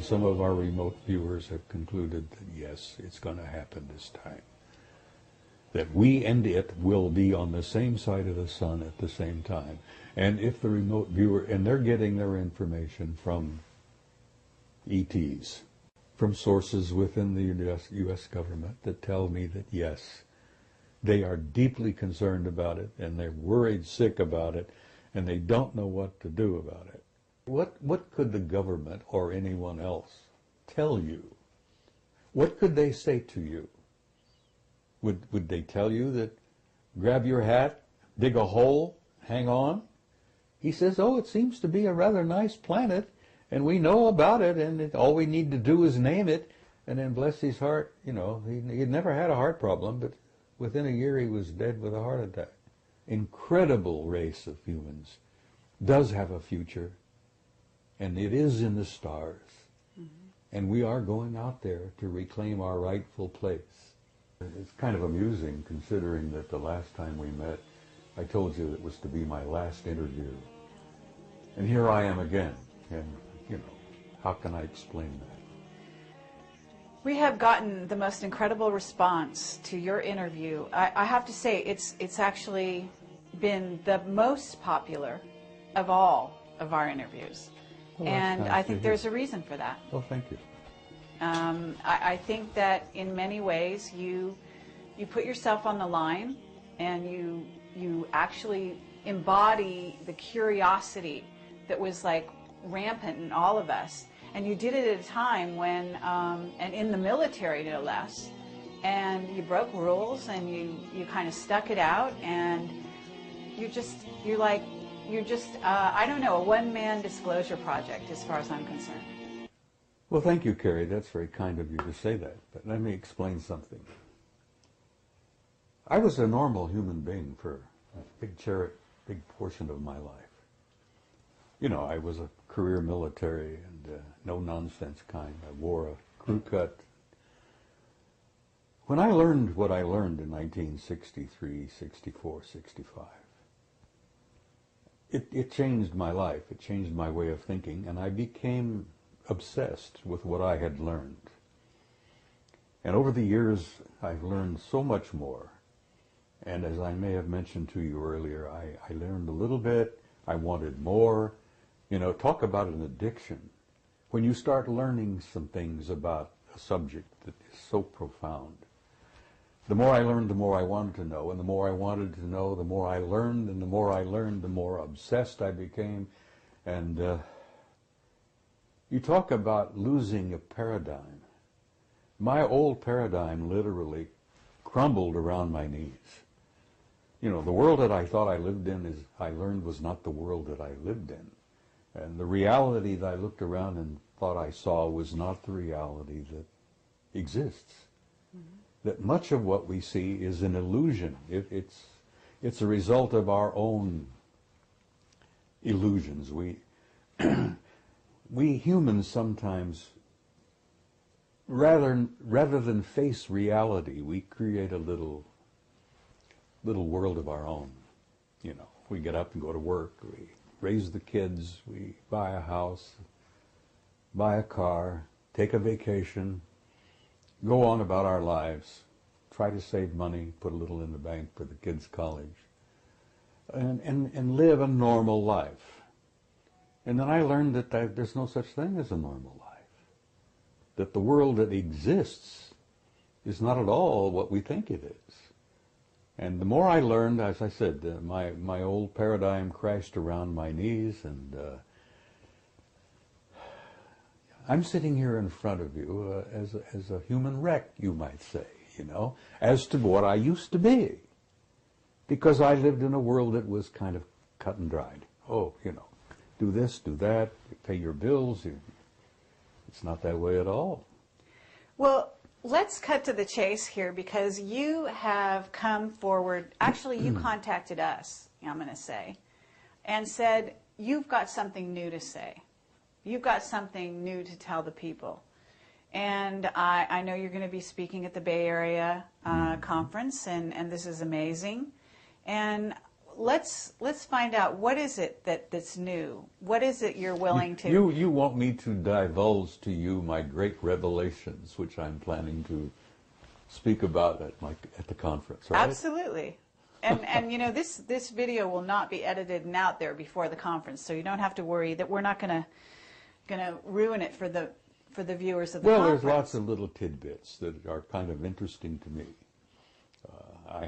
some of our remote viewers have concluded that yes, it's going to happen this time. That we and it will be on the same side of the sun at the same time. And if the remote viewer, and they're getting their information from ETs, from sources within the US government that tell me that yes, they are deeply concerned about it, and they're worried sick about it, and they don't know what to do about it. What could the government or anyone else tell you? What could they say to you? Would they tell you that grab your hat, dig a hole, hang on? He says, oh, it seems to be a rather nice planet, and we know about it, and all we need to do is name it. And then bless his heart, you know, he'd never had a heart problem, but within a year he was dead with a heart attack. Incredible race of humans, does have a future, and it is in the stars. Mm-hmm. And we are going out there to reclaim our rightful place. It's kind of amusing considering that the last time we met, I told you it was to be my last interview. And here I am again, and, you know, how can I explain that? We have gotten the most incredible response to your interview. I have to say, it's actually been the most popular of all of our interviews. Oh, and nice I think there's a reason for that. Oh, thank you. I think that in many ways you put yourself on the line, and you actually embody the curiosity that was like rampant in all of us. And you did it at a time when, and in the military no less, and you broke rules, and you kind of stuck it out, and you're just, I don't know, a one-man disclosure project as far as I'm concerned. Well, thank you, Carrie. That's very kind of you to say that. But let me explain something. I was a normal human being for a big portion of my life. You know, I was a career military and no-nonsense kind. I wore a crew cut. When I learned what I learned in 1963, 64, 65, it changed my life. It changed my way of thinking, and I became obsessed with what I had learned. And over the years, I've learned so much more. And as I may have mentioned to you earlier, I learned a little bit. I wanted more. You know, talk about an addiction. When you start learning some things about a subject that is so profound, the more I learned, the more I wanted to know. And the more I wanted to know, the more I learned. And the more I learned, the more obsessed I became. And you talk about losing a paradigm. My old paradigm literally crumbled around my knees. You know, the world that I thought I lived in, I learned, was not the world that I lived in. And the reality that I looked around and thought I saw was not the reality that exists. Mm-hmm. That much of what we see is an illusion. It's a result of our own illusions. We humans sometimes, rather than face reality, we create a little world of our own. You know, we get up and go to work, we raise the kids, we buy a house, buy a car, take a vacation, go on about our lives, try to save money, put a little in the bank for the kids' college, and live a normal life. And then I learned that there's no such thing as a normal life. That the world that exists is not at all what we think it is. And the more I learned, as I said, my old paradigm crashed around my knees, and I'm sitting here in front of you as a human wreck, you might say, you know, as to what I used to be. Because I lived in a world that was kind of cut and dried. Oh, you know, do this, do that, pay your bills. It's not that way at all. Well, let's cut to the chase here, because you have come forward. Actually, you contacted us, I'm going to say, and said, you've got something new to say. You've got something new to tell the people. And I know you're going to be speaking at the Bay Area conference, and this is amazing. And let's find out, what is it that's new? What is it you're willing to... You want me to divulge to you my great revelations, which I'm planning to speak about at the conference, right? Absolutely. And you know, this video will not be edited and out there before the conference, so you don't have to worry that we're not going to ruin it for the viewers of the conference. Well, there's lots of little tidbits that are kind of interesting to me. I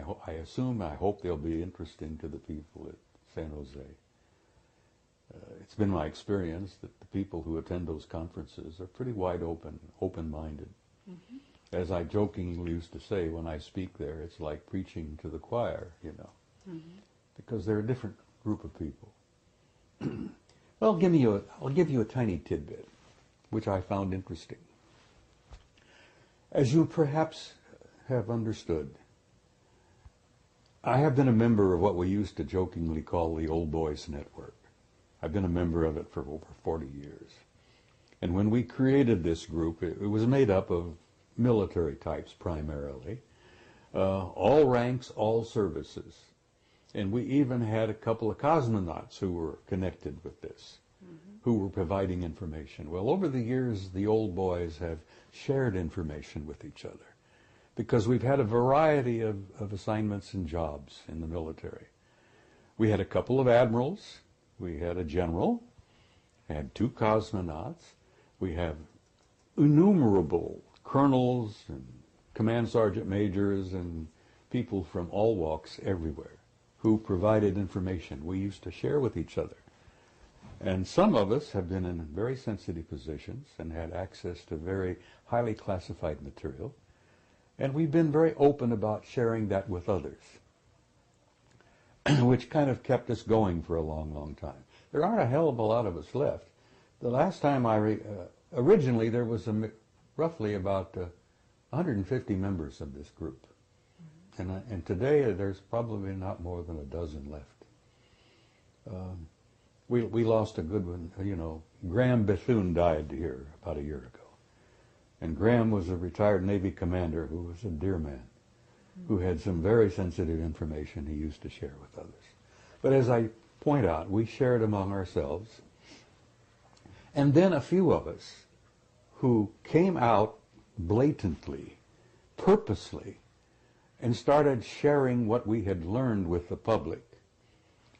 hope they'll be interesting to the people at San Jose. It's been my experience that the people who attend those conferences are pretty wide open, open-minded. Mm-hmm. As I jokingly used to say when I speak there, it's like preaching to the choir, you know, because they're a different group of people. Well, I'll give you a tiny tidbit, which I found interesting. As you perhaps have understood, I have been a member of what we used to jokingly call the Old Boys Network. I've been a member of it for over 40 years. And when we created this group, it was made up of military types primarily, all ranks, all services. And we even had a couple of cosmonauts who were connected with this, who were providing information. Well, over the years, the old boys have shared information with each other because we've had a variety of assignments and jobs in the military. We had a couple of admirals, we had a general, had 2 cosmonauts, we have innumerable colonels and command sergeant majors and people from all walks everywhere who provided information we used to share with each other. And some of us have been in very sensitive positions and had access to very highly classified material, and we've been very open about sharing that with others, which kind of kept us going for a long, long time. There aren't a hell of a lot of us left. The last time originally there was roughly about 150 members of this group. And today there's probably not more than a dozen left. We lost a good one, you know. Graham Bethune died here about a year ago. And Graham was a retired Navy commander who was a dear man, who had some very sensitive information he used to share with others. But as I point out, we shared among ourselves. And then a few of us who came out blatantly, purposely, and started sharing what we had learned with the public.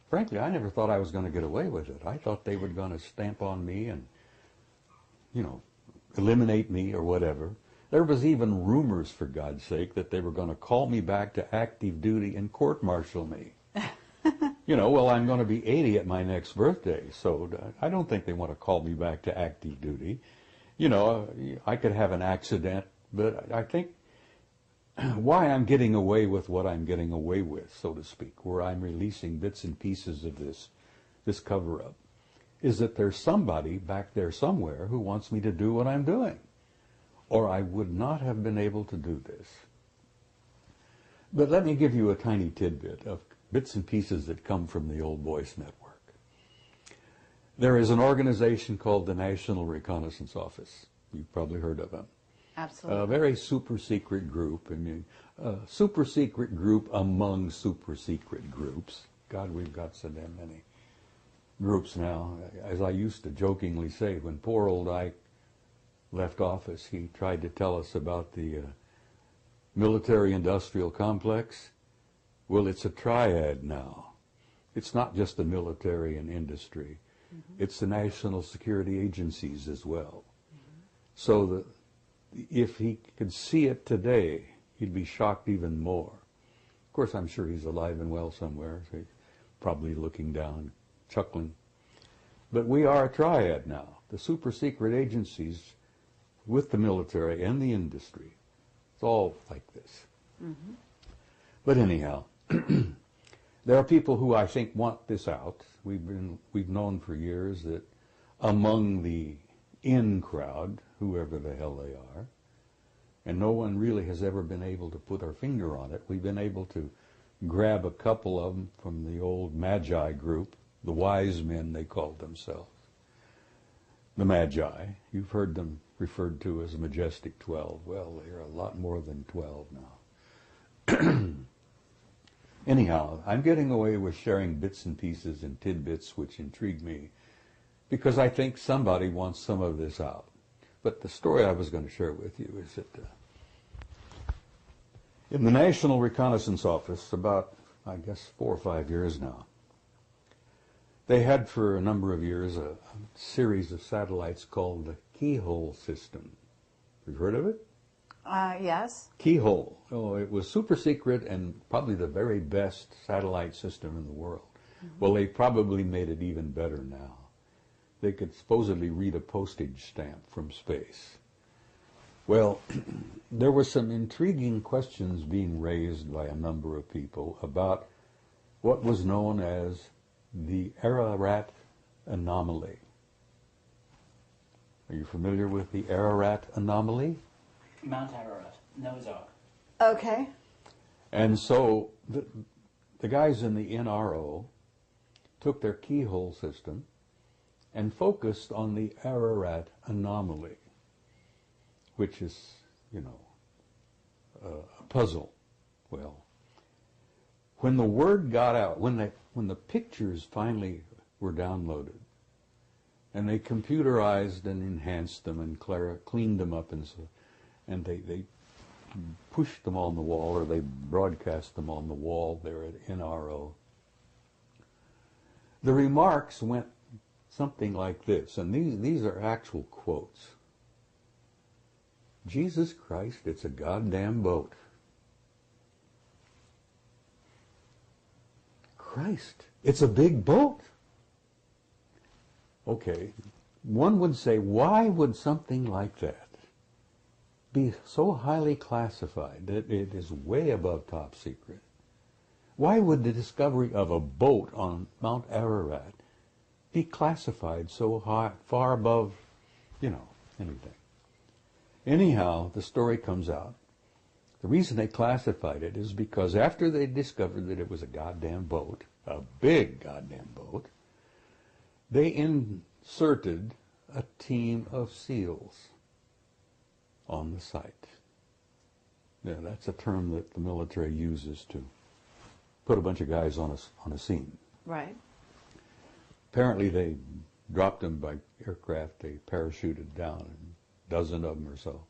Frankly, I never thought I was going to get away with it. I thought they were going to stamp on me and, you know, eliminate me or whatever. There was even rumors, for God's sake, that they were going to call me back to active duty and court-martial me. You know, well, I'm going to be 80 at my next birthday, so I don't think they want to call me back to active duty. You know, I could have an accident, but I think why I'm getting away with what I'm getting away with, so to speak, where I'm releasing bits and pieces of this cover-up, is that there's somebody back there somewhere who wants me to do what I'm doing, or I would not have been able to do this. But let me give you a tiny tidbit of bits and pieces that come from the Old Boys Network. There is an organization called the National Reconnaissance Office. You've probably heard of them. Absolutely. A very super secret group. I mean, a super secret group among super secret groups. God, we've got so damn many groups now. As I used to jokingly say, when poor old Ike left office, he tried to tell us about the military-industrial complex. Well, it's a triad now. It's not just the military and industry. It's the national security agencies as well. So if he could see it today, he'd be shocked even more. Of course, I'm sure he's alive and well somewhere, so he's probably looking down, chuckling. But we are a triad now. The super secret agencies with the military and the industry. It's all like this. But anyhow, there are people who I think want this out. We've known for years that among the in crowd, whoever the hell they are, and no one really has ever been able to put our finger on it. We've been able to grab a couple of them from the old Magi group, the wise men they called themselves. The Magi, you've heard them referred to as Majestic 12. Well, they're a lot more than 12 now. Anyhow, I'm getting away with sharing bits and pieces and tidbits which intrigue me because I think somebody wants some of this out. But the story I was going to share with you is that in the National Reconnaissance Office, about, I guess, 4 or 5 years now, they had for a number of years a series of satellites called the Keyhole system. You've heard of it? Yes. Keyhole. Oh, it was super secret and probably the very best satellite system in the world. Mm-hmm. Well, they probably made it even better now. They could supposedly read a postage stamp from space. Well, there were some intriguing questions being raised by a number of people about what was known as the Ararat anomaly. Are you familiar with the Ararat anomaly? Mount Ararat, Noah's Ark. Okay. And so the guys in the NRO took their keyhole system and focused on the Ararat anomaly, which is, you know, a puzzle. Well, when the word got out, when the pictures finally were downloaded, and they computerized and enhanced them and cleaned them up, and they pushed them on the wall, or they broadcast them on the wall there at NRO, the remarks went something like this, and these are actual quotes. Jesus Christ, it's a goddamn boat. Christ, it's a big boat. Okay, one would say, why would something like that be so highly classified that it is way above top secret? Why would the discovery of a boat on Mount Ararat be classified so high, far above, you know, anything? Anyhow, the story comes out. The reason they classified it is because after they discovered that it was a goddamn boat, a big goddamn boat, they inserted a team of SEALs on the site. Now, that's a term that the military uses to put a bunch of guys on a scene. Right. Apparently they dropped them by aircraft. They parachuted down, a dozen of them or so.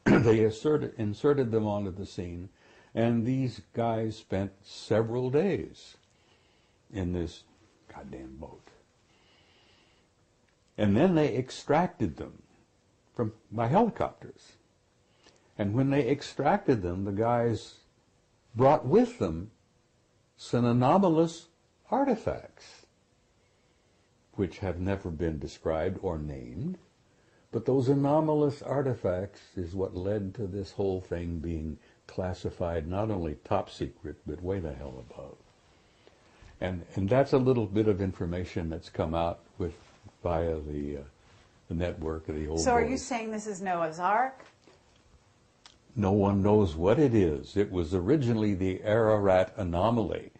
They inserted them onto the scene, and these guys spent several days in this goddamn boat. And then they extracted them by helicopters. And when they extracted them, the guys brought with them some anomalous artifacts, which have never been described or named. But those anomalous artifacts is what led to this whole thing being classified not only top secret, but way the hell above. And that's a little bit of information that's come out via the network of the old. So are boys. you saying this is Noah's Ark? No one knows what it is. It was originally the Ararat anomaly.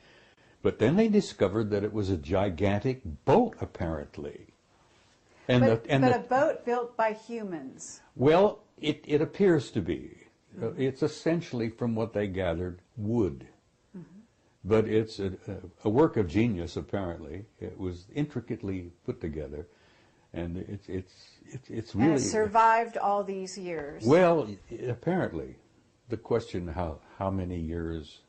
But then they discovered that it was a gigantic boat, apparently. But a boat built by humans. Well, it appears to be. Mm-hmm. It's essentially, from what they gathered, wood. Mm-hmm. But it's a work of genius, apparently. It was intricately put together. And it's really... And it survived all these years. Well, apparently. The question, how many years,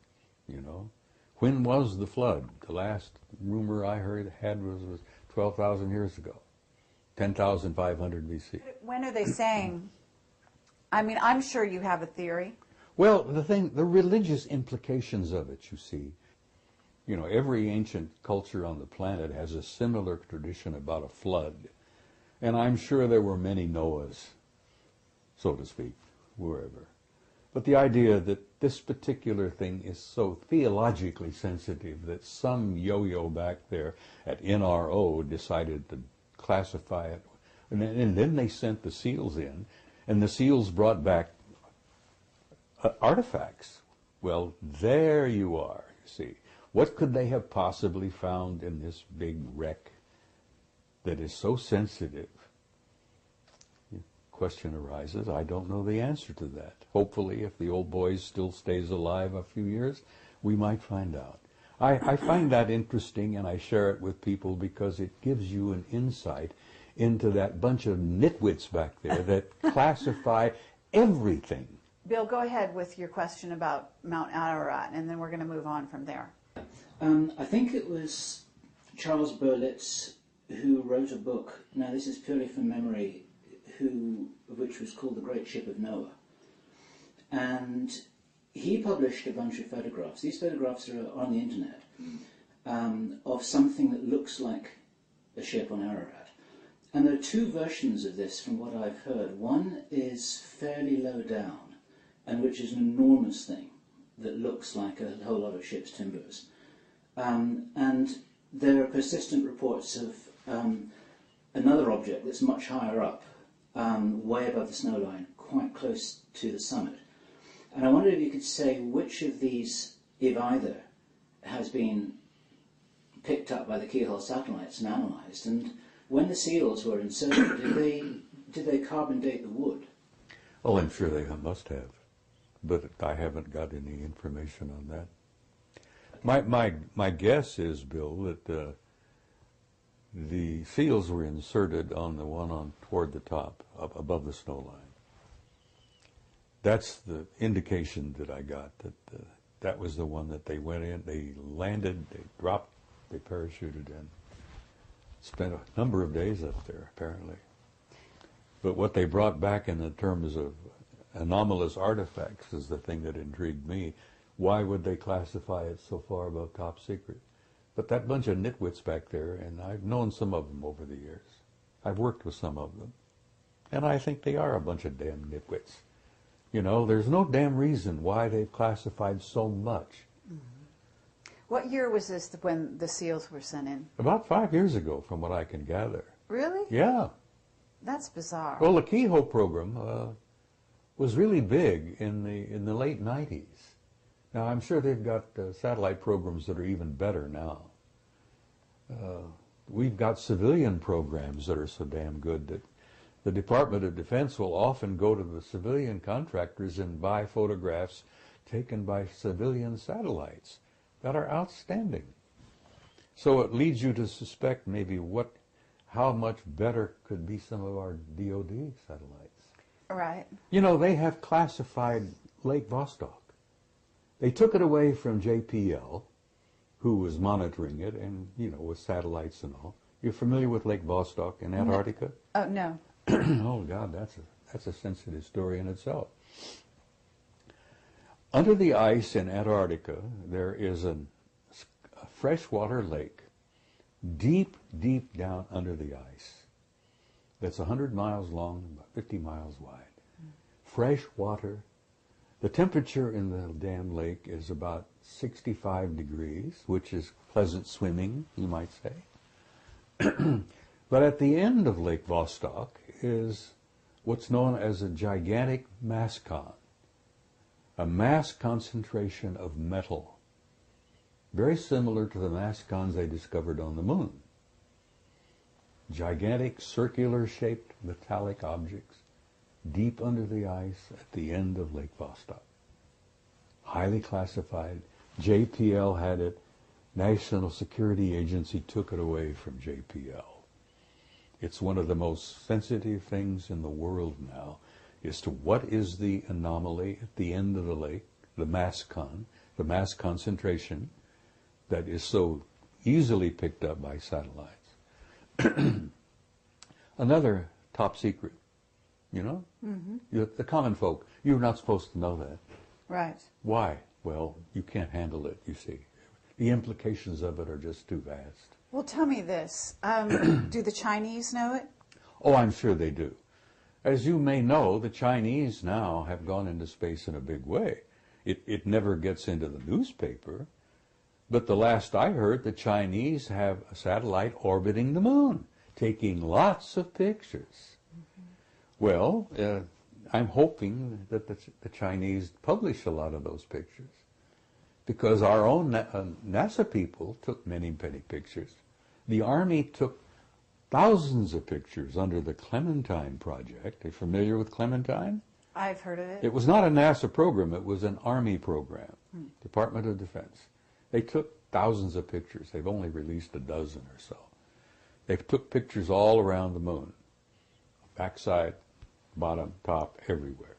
you know? When was the flood? The last rumor I had was 12,000 years ago. 10,500 BC. When are they saying? I mean, I'm sure you have a theory. Well, the religious implications of it, you see. You know, every ancient culture on the planet has a similar tradition about a flood. And I'm sure there were many Noahs, so to speak, wherever. But the idea that this particular thing is so theologically sensitive that some yo-yo back there at NRO decided to classify it, and then they sent the SEALs in, and the SEALs brought back artifacts. Well, there you are, you see. What could they have possibly found in this big wreck that is so sensitive? The question arises, I don't know the answer to that. Hopefully, if the old boy still stays alive a few years, We might find out. I find that interesting, and I share it with people because it gives you an insight into that bunch of nitwits back there that classify everything. Bill, go ahead with your question about Mount Ararat, and then we're going to move on from there. I think it was Charles Berlitz who wrote a book, now this is purely from memory, which was called The Great Ship of Noah. And he published a bunch of photographs. These photographs are on the internet, of something that looks like a ship on Ararat. And there are two versions of this from what I've heard. One is fairly low down, and which is an enormous thing that looks like a whole lot of ship's timbers. And there are persistent reports of another object that's much higher up, way above the snow line, quite close to the summit. And I wonder if you could say which of these, if either, has been picked up by the keyhole satellites and analysed. And when the seals were inserted, did they carbon date the wood? Oh, I'm sure they must have, but I haven't got any information on that. My guess is, Bill, that the seals were inserted on the one on toward the top, up above the snow line. That's the indication that I got, that that was the one that they went in, they landed, they dropped, they parachuted in. Spent a number of days up there, apparently. But what they brought back in the terms of anomalous artifacts is the thing that intrigued me. Why would they classify it so far above top secret? But that bunch of nitwits back there, and I've known some of them over the years. I've worked with some of them. And I think they are a bunch of damn nitwits. You know, there's no damn reason why they've classified so much. Mm-hmm. What year was this when the seals were sent in? About 5 years ago, from what I can gather. Really? Yeah. That's bizarre. Well, the Keyhole program was really big in the late 90s. Now, I'm sure they've got satellite programs that are even better now. We've got civilian programs that are so damn good that the Department of Defense will often go to the civilian contractors and buy photographs taken by civilian satellites that are outstanding. So it leads you to suspect maybe how much better could be some of our DoD satellites. Right. You know, they have classified Lake Vostok. They took it away from JPL, who was monitoring it, and, you know, with satellites and all. You're familiar with Lake Vostok in Antarctica? Oh, no. Oh, God, that's a sensitive story in itself. Under the ice in Antarctica, there is a freshwater lake deep, deep down under the ice that's 100 miles long, about 50 miles wide. Fresh water. The temperature in the damn lake is about 65 degrees, which is pleasant swimming, you might say. But at the end of Lake Vostok is what's known as a gigantic mass con, a mass concentration of metal, very similar to the mass cons they discovered on the moon. Gigantic circular-shaped metallic objects deep under the ice at the end of Lake Vostok. Highly classified. JPL had it. National Security Agency took it away from JPL. It's one of the most sensitive things in the world now as to what is the anomaly at the end of the lake, the mass concentration that is so easily picked up by satellites. Another top secret, you know? Mm-hmm. The common folk, you're not supposed to know that. Right. Why? Well, you can't handle it, you see. The implications of it are just too vast. Well, tell me this. Do the Chinese know it? Oh, I'm sure they do. As you may know, the Chinese now have gone into space in a big way. It never gets into the newspaper, but the last I heard, the Chinese have a satellite orbiting the moon, taking lots of pictures. Mm-hmm. Well, I'm hoping that the Chinese publish a lot of those pictures, because our own NASA people took many, many pictures. The Army took thousands of pictures under the Clementine project. Are you familiar with Clementine? I've heard of it. It was not a NASA program, it was an Army program, Department of Defense. They took thousands of pictures. They've only released a dozen or so. They took pictures all around the moon, backside, bottom, top, everywhere.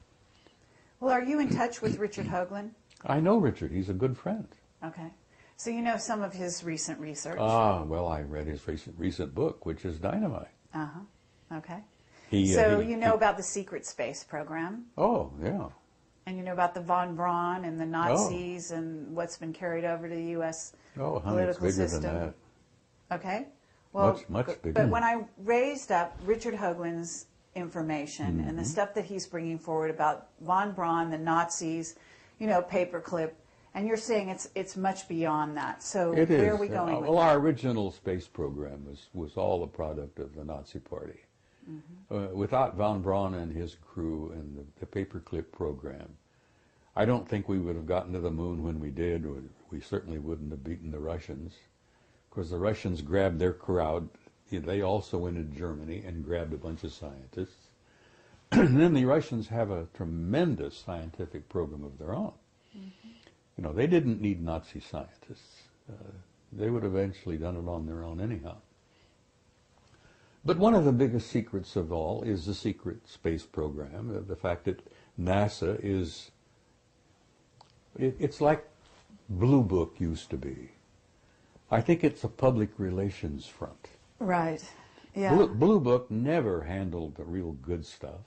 Well, are you in touch with Richard Hoagland? I know Richard. He's a good friend. Okay. So you know some of his recent research? Ah, well, I read his recent book, which is dynamite. Uh-huh. Okay. So you know about the secret space program? Oh, yeah. And you know about the von Braun and the Nazis and what's been carried over to the U.S. Oh, honey, it's political bigger system? than that. Okay. Well, much bigger. But when I raised up Richard Hoagland's information and the stuff that he's bringing forward about von Braun, the Nazis, you know, paperclip, and you're saying it's much beyond that. So It is. where are we going with well, that? our original space program was all the product of the Nazi Party. Without von Braun and his crew and the paperclip program, I don't think we would have gotten to the moon when we did. We certainly wouldn't have beaten the Russians. Because the Russians grabbed their crowd. They also went into Germany and grabbed a bunch of scientists. And then the Russians have a tremendous scientific program of their own. You know, they didn't need Nazi scientists. They would have eventually done it on their own anyhow. But one of the biggest secrets of all is the secret space program, the fact that NASA is, it's like Blue Book used to be. I think it's a public relations front. Right. Yeah. Blue Book never handled the real good stuff.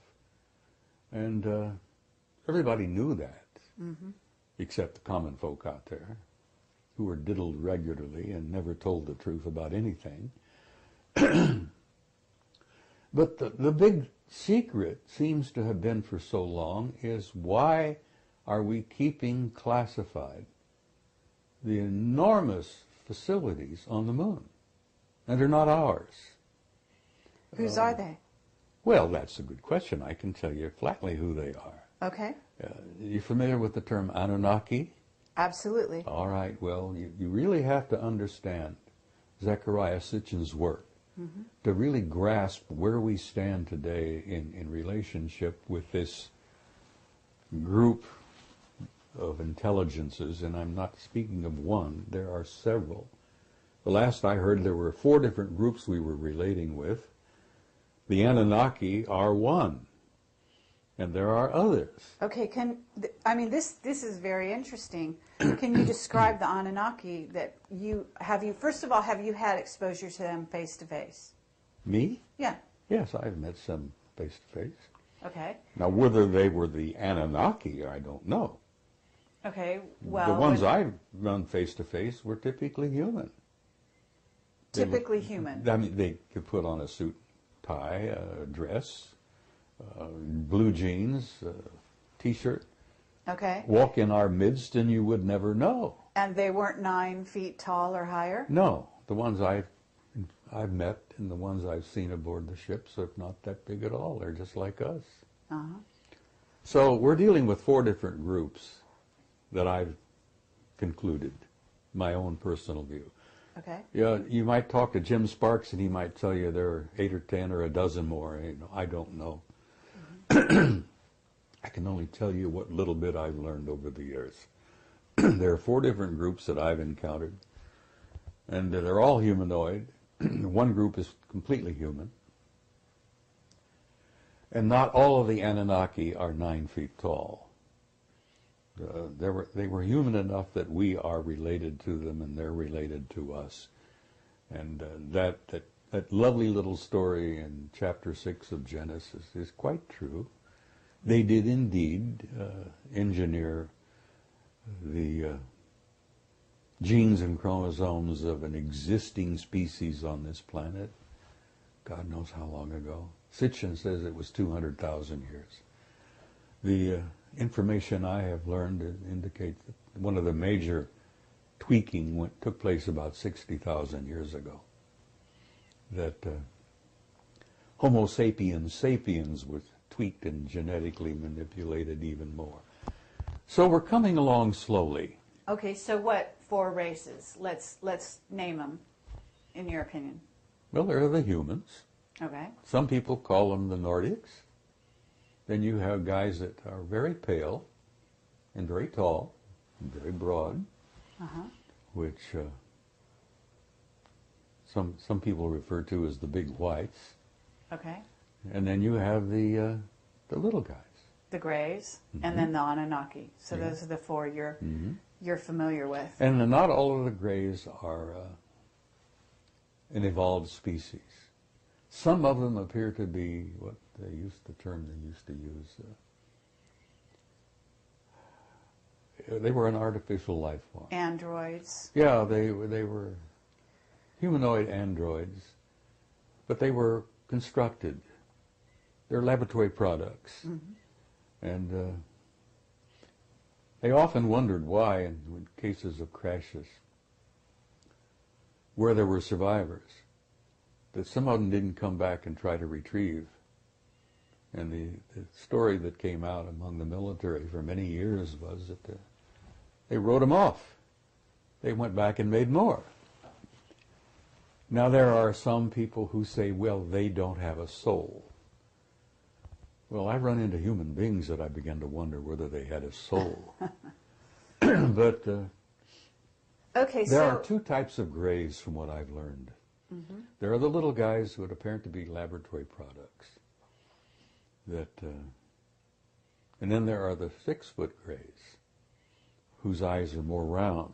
And everybody knew that, except the common folk out there, who were diddled regularly and never told the truth about anything. But the big secret seems to have been for so long is why are we keeping classified the enormous facilities on the moon? And they're not ours. Whose are they? Well, that's a good question. I can tell you flatly who they are. Okay. You familiar with the term Anunnaki? Absolutely. All right. Well, you really have to understand Zecharia Sitchin's work to really grasp where we stand today in relationship with this group of intelligences, and I'm not speaking of one, there are several. The last I heard, there were 4 different groups we were relating with. The Anunnaki are one, and there are others. Okay, this is very interesting. Can you describe the Anunnaki that first of all, have you had exposure to them face to face? Me? Yeah. Yes, I've met some face to face. Okay. Now, whether they were the Anunnaki, I don't know. Okay, well... The ones I've done face to face were typically human. Typically human. I mean, they could put on a suit, tie, a dress, blue jeans, T-shirt, Okay. walk in our midst, and you would never know. And they weren't 9 feet tall or higher? No, the ones I've met and the ones I've seen aboard the ships are not that big at all. They're just like us. Uh-huh. So we're dealing with 4 different groups that I've concluded, my own personal view. Okay. Yeah, you might talk to Jim Sparks and he might tell you there are 8 or 10 or a dozen more. You know, I don't know. I can only tell you what little bit I've learned over the years. There are 4 different groups that I've encountered, and they're all humanoid. One group is completely human. And not all of the Anunnaki are 9 feet tall. They were human enough that we are related to them and they're related to us. And that lovely little story in chapter 6 of Genesis is quite true. They did indeed engineer the genes and chromosomes of an existing species on this planet. God knows how long ago. Sitchin says it was 200,000 years. The information I have learned indicates that one of the major tweaking took place about 60,000 years ago. That Homo sapiens sapiens was tweaked and genetically manipulated even more. So we're coming along slowly. Okay, so what 4 races? Let's name them, in your opinion. Well, there are the humans. Okay. Some people call them the Nordics. Then you have guys that are very pale and very tall and very broad, which some people refer to as the big whites. Okay. And then you have the little guys. The Greys, and then the Anunnaki. So those are the four you're familiar with. And not all of the Greys are an evolved species. Some of them appear to be what they used to use. They were an artificial life form. Androids. Yeah, they were humanoid androids, but they were constructed. They're laboratory products. And they often wondered why, in cases of crashes, where there were survivors, that some of them didn't come back and try to retrieve. And the story that came out among the military for many years was that they wrote them off. They went back and made more. Now there are some people who say, well, they don't have a soul. Well, I run into human beings that I began to wonder whether they had a soul. But Okay, there are two types of Greys from what I've learned. There are the little guys who would appear to be laboratory products. And then there are the 6-foot Greys, whose eyes are more round.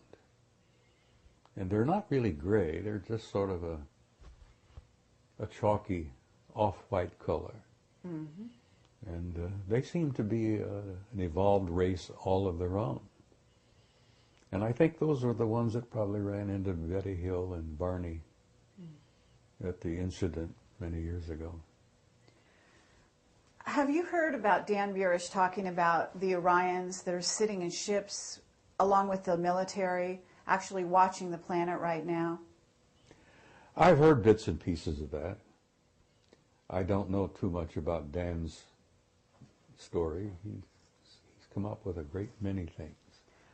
And they're not really gray, they're just sort of a chalky off-white color. And they seem to be an evolved race all of their own. And I think those were the ones that probably ran into Betty Hill and Barney at the incident many years ago. Have you heard about Dan Burish talking about the Orions that are sitting in ships along with the military, actually watching the planet right now? I've heard bits and pieces of that. I don't know too much about Dan's story. He's come up with a great many things.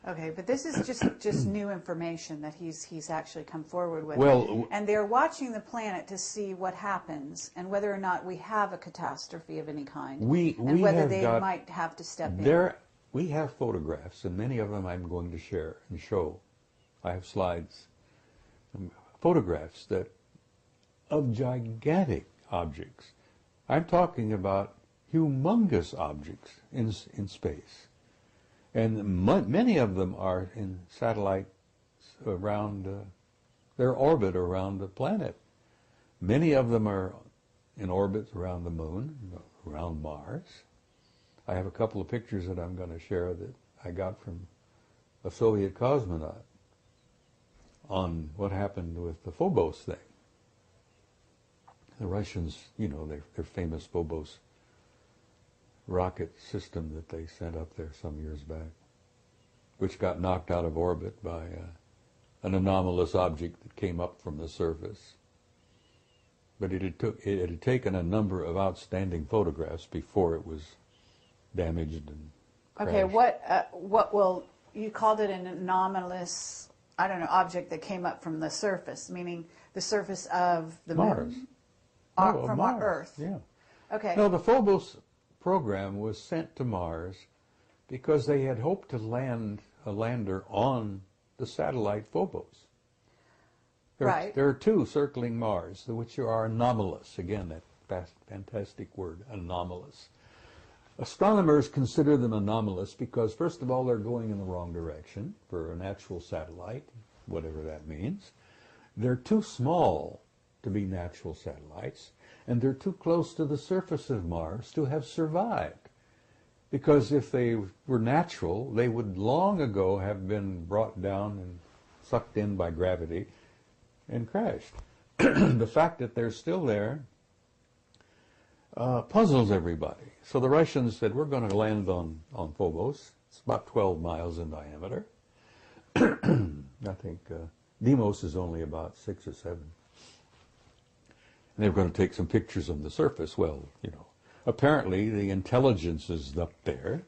Okay, but this is just new information that he's actually come forward with. Well, and they're watching the planet to see what happens and whether or not we have a catastrophe of any kind, and whether they might have to step in. We have photographs, and many of them I'm going to share and show. I have slides, photographs of gigantic objects. I'm talking about humongous objects in space. And many of them are in satellites around their orbit around the planet. Many of them are in orbits around the moon, around Mars. I have a couple of pictures that I'm going to share that I got from a Soviet cosmonaut on what happened with the Phobos thing. The Russians, their famous Phobos rocket system that they sent up there some years back, which got knocked out of orbit by an anomalous object that came up from the surface. But it had taken a number of outstanding photographs before it was damaged and crashed. Okay, what will you called it an anomalous, I don't know, object that came up from the surface, meaning the surface of the Mars. moon? From our Earth. Yeah. Okay. No, the Phobos program was sent to Mars because they had hoped to land a lander on the satellite Phobos. Right. There are two circling Mars, which are anomalous. Again, that fantastic word, anomalous. Astronomers consider them anomalous because, first of all, they're going in the wrong direction for a natural satellite, whatever that means. They're too small to be natural satellites, and they're too close to the surface of Mars to have survived. Because if they were natural, they would long ago have been brought down and sucked in by gravity and crashed. The fact that they're still there puzzles everybody. So the Russians said, we're going to land on Phobos. It's about 12 miles in diameter. I think Deimos is only about 6 or 7. And they were going to take some pictures of the surface. Well, apparently the intelligences up there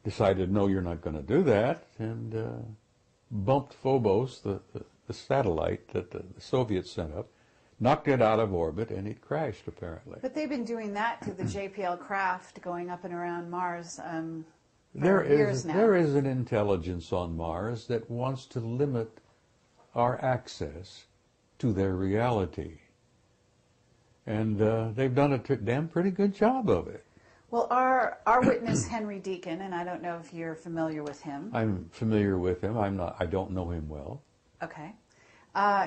decided, no, you're not going to do that, and bumped Phobos, the satellite that the Soviets sent up, knocked it out of orbit, and it crashed, apparently. But they've been doing that to the JPL craft going up and around Mars There for years is, now. there is an intelligence on Mars that wants to limit our access to their reality. And they've done a damn pretty good job of it. Well, our witness, Henry Deacon, and I don't know if you're familiar with him. I'm familiar with him. I don't know him well. Okay.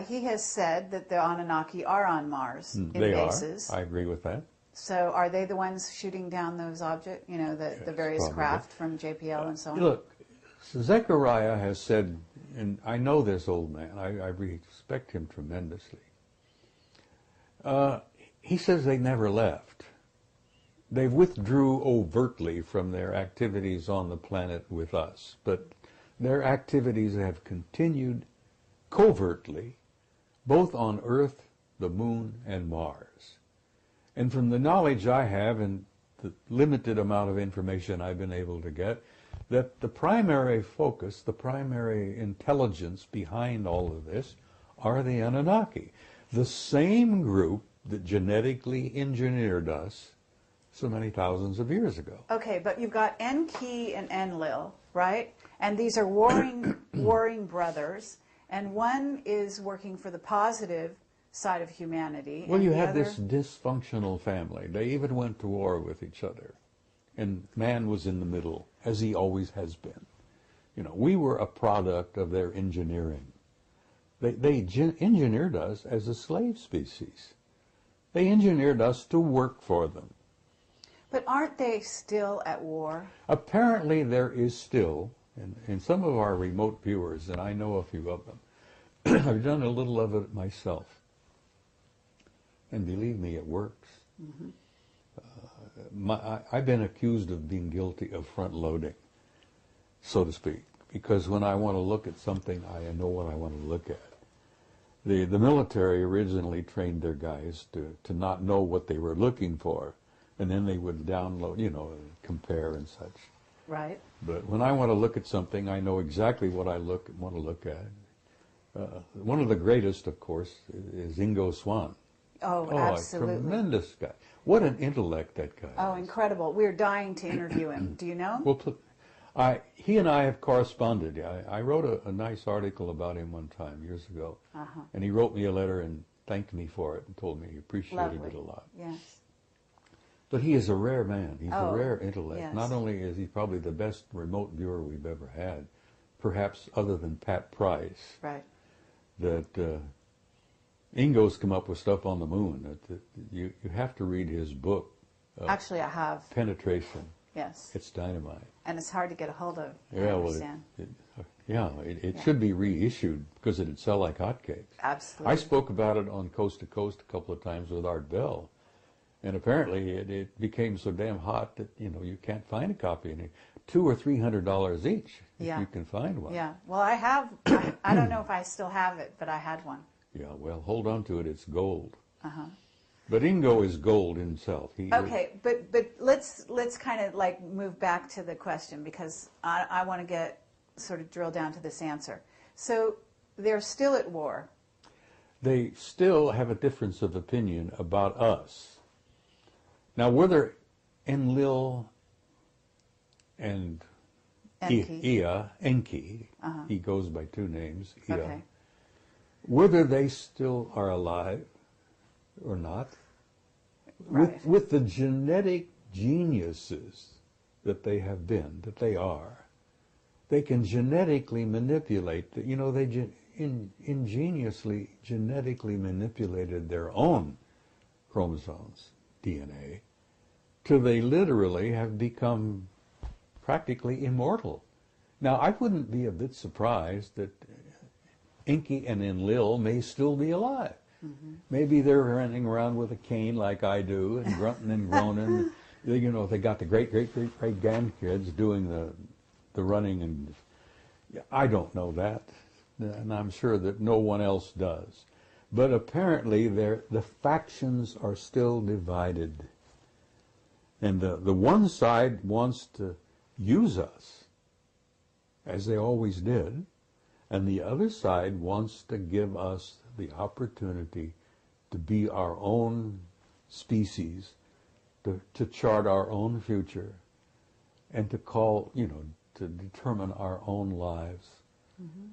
He has said that the Anunnaki are on Mars in They bases. are. I agree with that. So are they the ones shooting down those objects, you know, the various probably. craft from JPL and so on? Look, Zechariah has said, and I know this old man, I respect him tremendously. He says they never left. They withdrew overtly from their activities on the planet with us, but their activities have continued covertly, both on Earth, the Moon, and Mars. And from the knowledge I have and the limited amount of information I've been able to get, that the primary focus, the primary intelligence behind all of this are the Anunnaki, the same group that genetically engineered us so many thousands of years ago. Okay, but you've got Enki and Enlil, right? And these are warring brothers, and one is working for the positive side of humanity. Well, and you the had other... this dysfunctional family. They even went to war with each other. And man was in the middle, as he always has been. You know, we were a product of their engineering. They engineered us as a slave species. They engineered us to work for them. But aren't they still at war? Apparently there is still, in some of our remote viewers, and I know a few of them, I've done a little of it myself. And believe me, it works. Mm-hmm. I've been accused of being guilty of front-loading, so to speak, because when I want to look at something, I know what I want to look at. The military originally trained their guys to not know what they were looking for, and then they would download, you know, compare and such. Right. But when I want to look at something, I know exactly what I want to look at. One of the greatest, of course, is Ingo Swann. Oh, absolutely. A tremendous guy. What an intellect that guy Oh, is. Incredible. We're dying to interview him. Do you know him? Well, he and I have corresponded. I wrote a nice article about him one time, years ago. Uh-huh. And he wrote me a letter and thanked me for it and told me he appreciated Lovely. it a lot. Yes. But he is a rare man. He's a rare intellect. Yes. Not only is he probably the best remote viewer we've ever had, perhaps other than Pat Price, Right. that Ingo's come up with stuff on the moon. You have to read his book, Actually, I have. Penetration. Yes. It's dynamite. And it's hard to get a hold of. I Yeah, understand. it should be reissued because it'd sell like hotcakes. Absolutely. I spoke about it on Coast to Coast a couple of times with Art Bell, and apparently it became so damn hot that you can't find a copy, and $200 or $300 each if you can find one. Yeah. Well, I have. I don't know if I still have it, but I had one. Yeah. Well, hold on to it. It's gold. Uh-huh. But Ingo is gold himself. Okay, but let's kind of like move back to the question, because I want to get sort of drill down to this answer. So they're still at war. They still have a difference of opinion about us. Now, whether Enlil and Enki, he goes by two names, Ea, Okay. whether they still are alive or not, Right. with the genetic geniuses that they have been, that they are, they can genetically manipulate, they ingeniously genetically manipulated their own chromosomes, DNA, till they literally have become practically immortal. Now, I wouldn't be a bit surprised that Enki and Enlil may still be alive. Mm-hmm. Maybe they're running around with a cane like I do, and grunting and groaning. They got the great grandkids doing the running, and I don't know that, and I'm sure that no one else does. But apparently, the factions are still divided, and the one side wants to use us, as they always did, and the other side wants to give us the opportunity to be our own species, to chart our own future, and to call, to determine our own lives.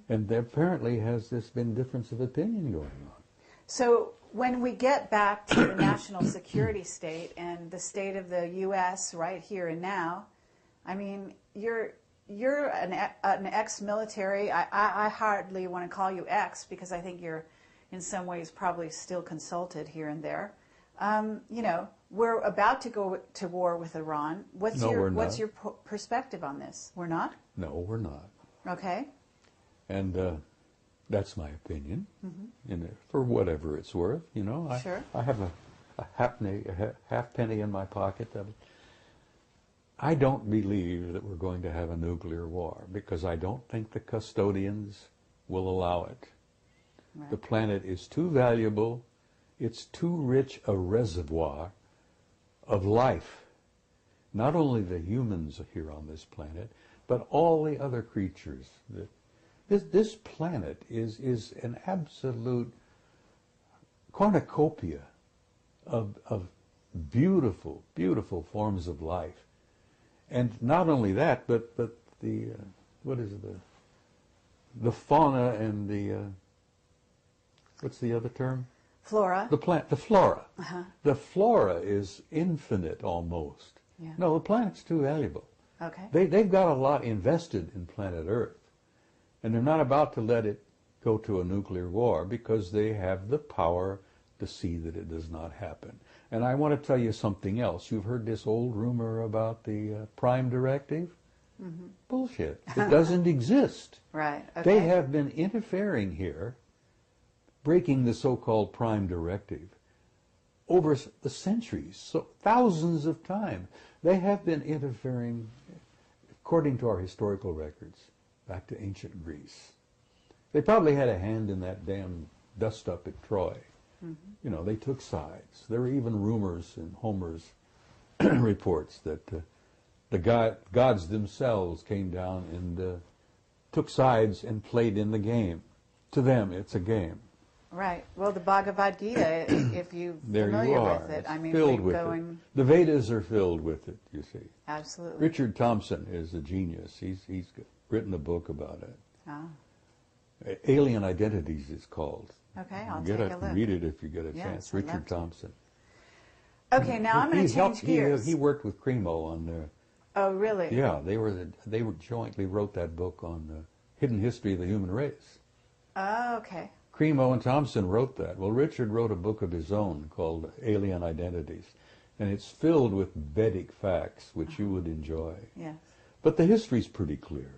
And there apparently has this been difference of opinion going on. So when we get back to the national security state and the state of the U.S. right here and now, I mean, you're an ex-military. I hardly want to call you ex because I think you're in some ways probably still consulted here and there. We're about to go to war with Iran. What's your perspective on this? We're not? No, we're not. Okay. And that's my opinion, for whatever it's worth. Sure. I have a half penny in my pocket. I don't believe that we're going to have a nuclear war because I don't think the custodians will allow it. Right. The planet is too valuable. It's too rich a reservoir of life. Not only the humans here on this planet, but all the other creatures. This planet is an absolute cornucopia of beautiful, beautiful forms of life. And not only that, but the the fauna and the what's the other term? Flora. The flora. Uh-huh. The flora is infinite almost. Yeah. No, the planet's too valuable. Okay. They've got a lot invested in planet Earth, and they're not about to let it go to a nuclear war because they have the power to see that it does not happen. And I want to tell you something else. You've heard this old rumor about the Prime Directive? Mm-hmm. Bullshit. It doesn't exist. Right. Okay. They have been interfering here, breaking the so-called Prime Directive over the centuries, so thousands of times. They have been interfering, according to our historical records, back to ancient Greece. They probably had a hand in that damn dust-up at Troy. Mm-hmm. They took sides. There were even rumors in Homer's reports that the gods themselves came down and took sides and played in the game. To them, it's a game. Right. Well, the Bhagavad Gita, if you're familiar with it, I mean, filled with it. The Vedas are filled with it, you see. Absolutely. Richard Thompson is a genius. He's written a book about it. Oh. Alien Identities is called. Okay, I'll take a look. Read it if you get a Yes, chance. I'd love Richard to. Thompson. Okay, now I'm going to change gears. He worked with Cremo on the. Oh, really? Yeah, they were jointly wrote that book on the hidden history of the human race. Oh, okay. Cremo and Thompson wrote that. Well, Richard wrote a book of his own called Alien Identities, and it's filled with Vedic facts, which you would enjoy. Yes. But the history's pretty clear.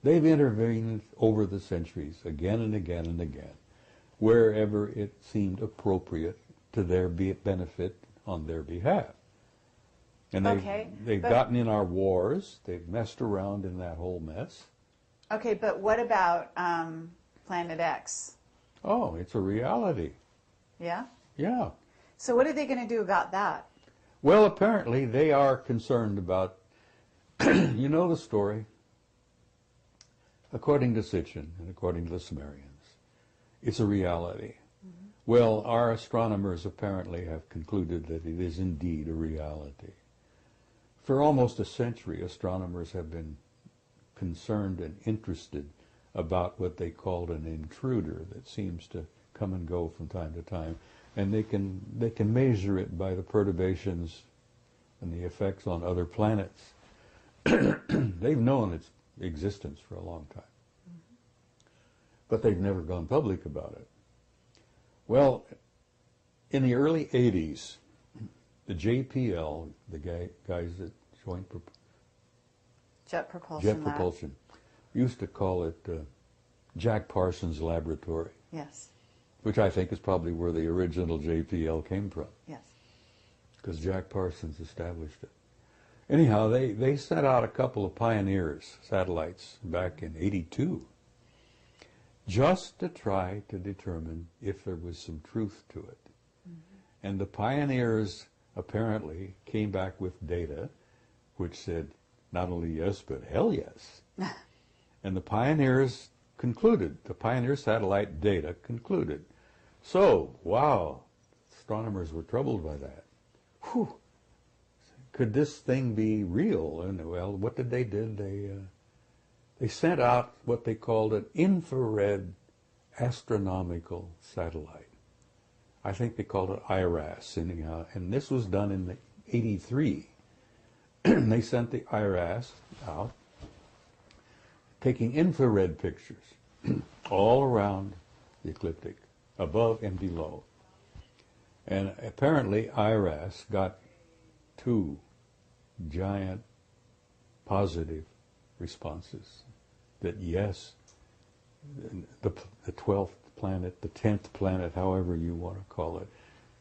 They've intervened over the centuries, again and again and again, wherever it seemed appropriate to their benefit on their behalf. And they've gotten in our wars. They've messed around in that whole mess. Okay, but what about Planet X? Oh, it's a reality. Yeah? Yeah. So what are they going to do about that? Well, apparently they are concerned about, you know the story. According to Sitchin and according to the Sumerians, it's a reality. Mm-hmm. Well, our astronomers apparently have concluded that it is indeed a reality. For almost a century, astronomers have been concerned and interested about what they called an intruder that seems to come and go from time to time, and they can measure it by the perturbations and the effects on other planets. They've known its existence for a long time, but they've never gone public about it. Well, in the early 80s, the JPL, the guys that Jet Propulsion, used to call it Jack Parsons Laboratory. Yes. Which I think is probably where the original JPL came from. Yes. Because Jack Parsons established it. Anyhow, they sent out a couple of Pioneers satellites back in '82 just to try to determine if there was some truth to it. Mm-hmm. And the Pioneers apparently came back with data which said not only yes, but hell yes. And the Pioneers concluded, the Pioneer satellite data concluded. So, wow, astronomers were troubled by that. Whew! Could this thing be real? And well, what did they do? They sent out what they called an infrared astronomical satellite. I think they called it IRAS anyhow, and this was done in '83. They sent the IRAS out, taking infrared pictures all around the ecliptic, above and below. And apparently IRAS got 2 giant positive responses that yes, the 12th planet, the 10th planet, however you want to call it,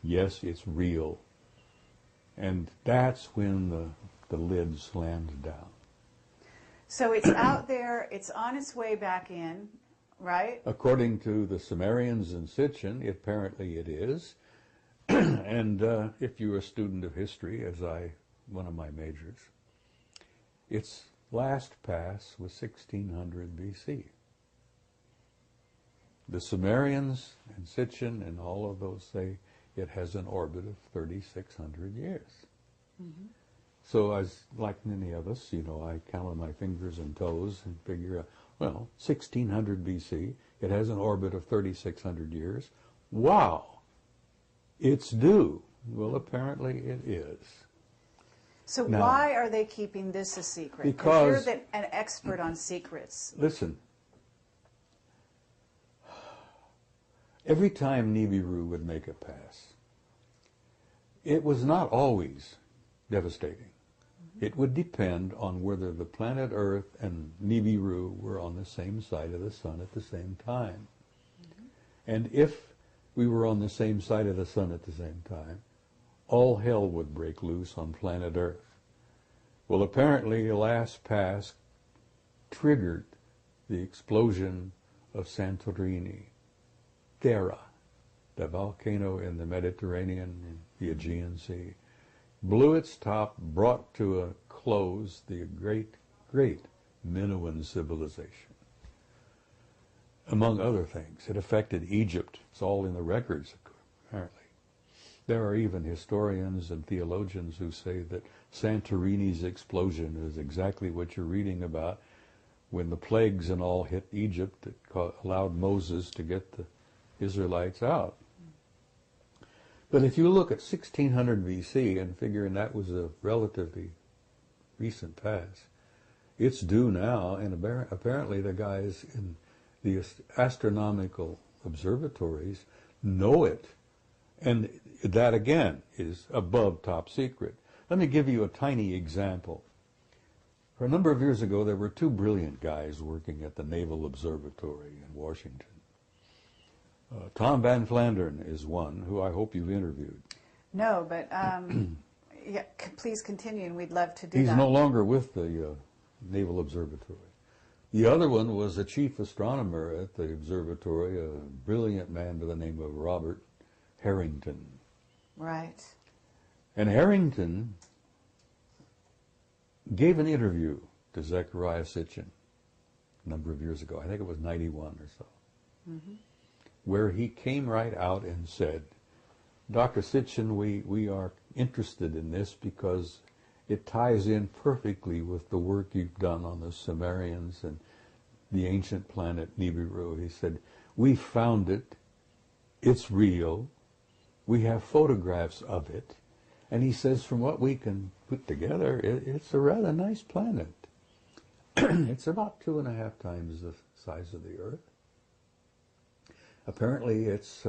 yes, it's real. And that's when the lid slammed down. So it's out there, it's on its way back in, right? According to the Sumerians in Sitchin, apparently it is. And if you're a student of history, as one of my majors, its last pass was 1600 BC. The Sumerians and Sitchin and all of those say it has an orbit of 3,600 years. Mm-hmm. So as like many of us, I count on my fingers and toes and figure out, well, 1600 BC, it has an orbit of 3,600 years. Wow! It's due. Well, apparently it is. So now, why are they keeping this a secret? Because you're an expert on secrets. Listen, every time Nibiru would make a pass, it was not always devastating. Mm-hmm. It would depend on whether the planet Earth and Nibiru were on the same side of the sun at the same time. Mm-hmm. And if we were on the same side of the sun at the same time, all hell would break loose on planet Earth. Well, apparently the last pass triggered the explosion of Santorini, Thera, the volcano in the Mediterranean and the Aegean Sea, blew its top, brought to a close the great, great Minoan civilization. Among other things, it affected Egypt. It's all in the records, apparently. There are even historians and theologians who say that Santorini's explosion is exactly what you're reading about when the plagues and all hit Egypt that allowed Moses to get the Israelites out. But if you look at 1600 BC and figuring that was a relatively recent pass, it's due now, and apparently the guys in the astronomical observatories know it. And that, again, is above top secret. Let me give you a tiny example. For a number of years ago, there were 2 brilliant guys working at the Naval Observatory in Washington. Tom Van Flandern is one, who I hope you've interviewed. No, but yeah, please continue, and we'd love to do that. He's no longer with the Naval Observatory. The other one was a chief astronomer at the observatory, a brilliant man by the name of Robert Harrington. Right. And Harrington gave an interview to Zecharia Sitchin a number of years ago. I think it was 91 or so. Mm-hmm. Where he came right out and said, Dr. Sitchin, we are interested in this because it ties in perfectly with the work you've done on the Sumerians and the ancient planet Nibiru. He said, we found it, it's real, we have photographs of it, and he says from what we can put together, it's a rather nice planet. It's about 2.5 times the size of the Earth. Apparently it's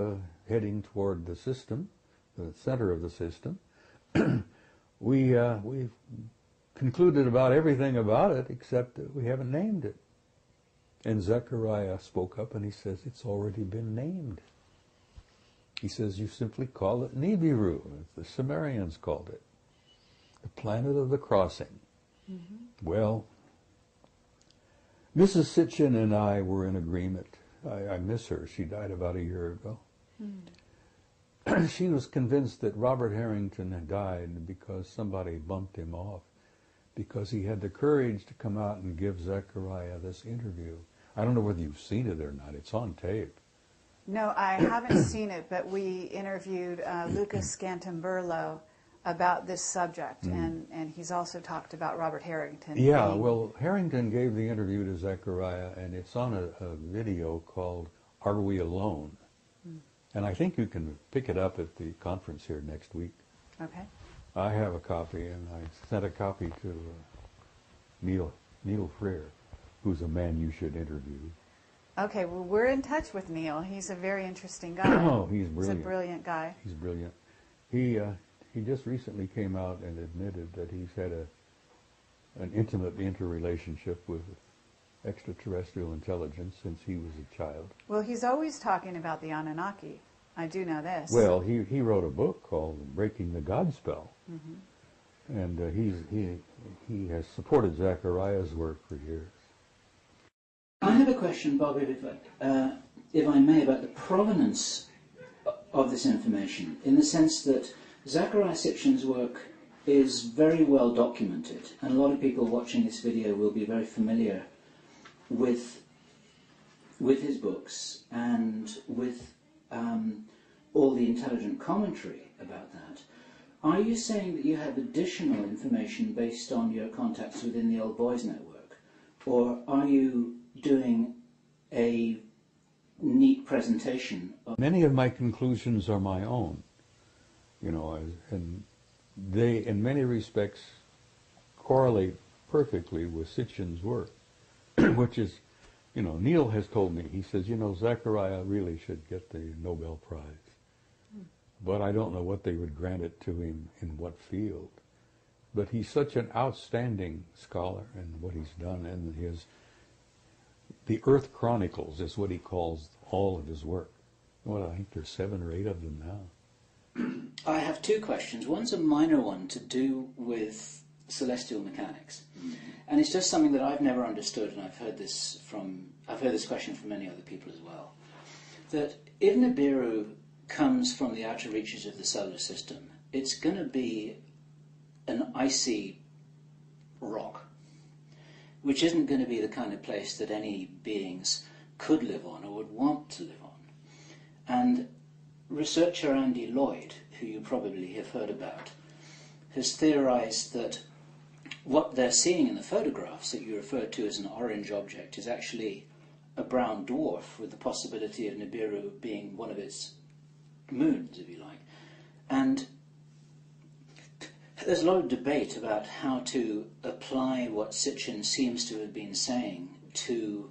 heading toward the system, the center of the system. We've concluded about everything about it except that we haven't named it. And Zecharia spoke up and he says, it's already been named. He says, you simply call it Nibiru, as the Sumerians called it, the planet of the crossing. Mm-hmm. Well, Mrs. Sitchin and I were in agreement. I miss her. She died about a year ago. Mm. She was convinced that Robert Harrington had died because somebody bumped him off, because he had the courage to come out and give Zecharia this interview. I don't know whether you've seen it or not. It's on tape. No, I haven't seen it, but we interviewed Lucas Scantamburlo about this subject, and he's also talked about Robert Harrington. Yeah, well, Harrington gave the interview to Zechariah, and it's on a video called Are We Alone? And I think you can pick it up at the conference here next week. Okay. I have a copy, and I sent a copy to Neil Freer, who's a man you should interview. Okay, well, we're in touch with Neil. He's a very interesting guy. Oh, he's brilliant. He's a brilliant guy. He's brilliant. He just recently came out and admitted that he's had an intimate interrelationship with extraterrestrial intelligence since he was a child. Well, he's always talking about the Anunnaki. I do know this. Well, he wrote a book called Breaking the God Spell, and he has supported Zechariah's work for years. I have a question, Bob, if I may, about the provenance of this information, in the sense that Zecharia Sitchin's work is very well documented, and a lot of people watching this video will be very familiar with his books and with all the intelligent commentary about that. Are you saying that you have additional information based on your contacts within the Old Boys Network, or are you doing a neat presentation of... Many of my conclusions are my own, and they, in many respects, correlate perfectly with Sitchin's work, which is, Neil has told me, he says, Zechariah really should get the Nobel Prize. But I don't know what they would grant it to him in what field. But he's such an outstanding scholar in what he's done, and the Earth Chronicles is what he calls all of his work. Well, I think there's 7 or 8 of them now. I have 2 questions. One's a minor one to do with celestial mechanics, and it's just something that I've never understood, and I've heard this question from many other people as well. That if Nibiru comes from the outer reaches of the solar system, it's going to be an icy rock, which isn't going to be the kind of place that any beings could live on or would want to live on. And researcher Andy Lloyd, who you probably have heard about, has theorized that what they're seeing in the photographs that you referred to as an orange object is actually a brown dwarf, with the possibility of Nibiru being one of its moons, if you like. And there's a lot of debate about how to apply what Sitchin seems to have been saying to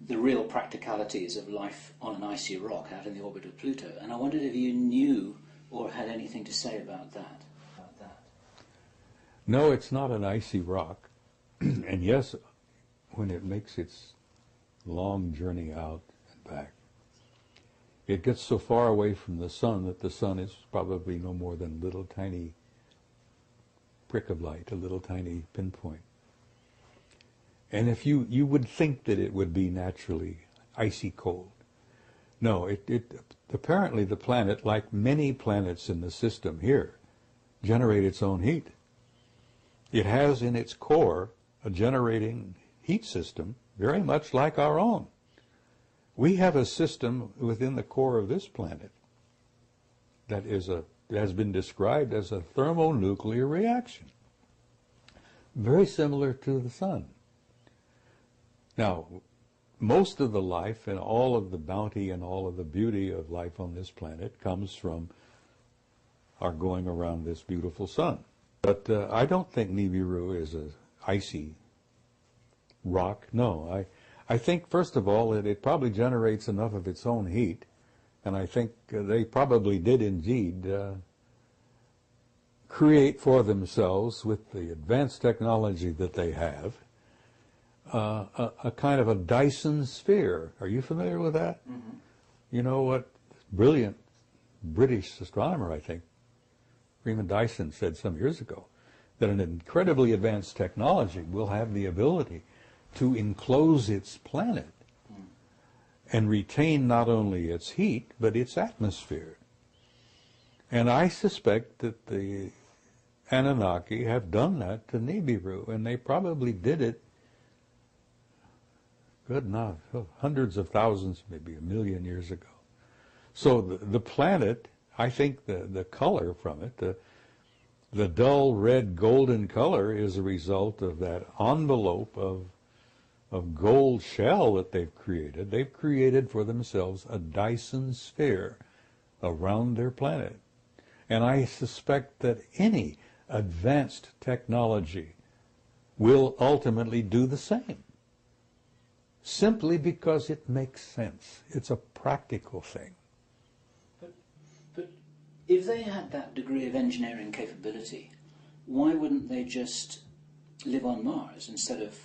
the real practicalities of life on an icy rock out in the orbit of Pluto. And I wondered if you knew or had anything to say about that. No, it's not an icy rock. And yes, when it makes its long journey out and back, it gets so far away from the sun that the sun is probably no more than a little tiny prick of light, a little tiny pinpoint. And if you would think that it would be naturally icy cold. No, apparently the planet, like many planets in the system here, generate its own heat. It has in its core a generating heat system very much like our own. We have a system within the core of this planet that has been described as a thermonuclear reaction, very similar to the sun. Now, most of the life and all of the bounty and all of the beauty of life on this planet comes from our going around this beautiful sun. But I don't think Nibiru is an icy rock. No, I think, first of all, that it probably generates enough of its own heat, and I think they probably did indeed create for themselves, with the advanced technology that they have, a kind of a Dyson sphere. Are you familiar with that? Mm-hmm. You know what? Brilliant British astronomer, I think, Freeman Dyson, said some years ago that an incredibly advanced technology will have the ability to enclose its planet and retain not only its heat, but its atmosphere. And I suspect that the Anunnaki have done that to Nibiru, and they probably did it, good enough, hundreds of thousands, maybe 1 million years ago. So the planet, I think the color from it, the dull red golden color is a result of that envelope of gold shell that they've created. They've created for themselves a Dyson sphere around their planet. And I suspect that any advanced technology will ultimately do the same, simply because it makes sense. It's a practical thing. But if they had that degree of engineering capability, why wouldn't they just live on Mars instead of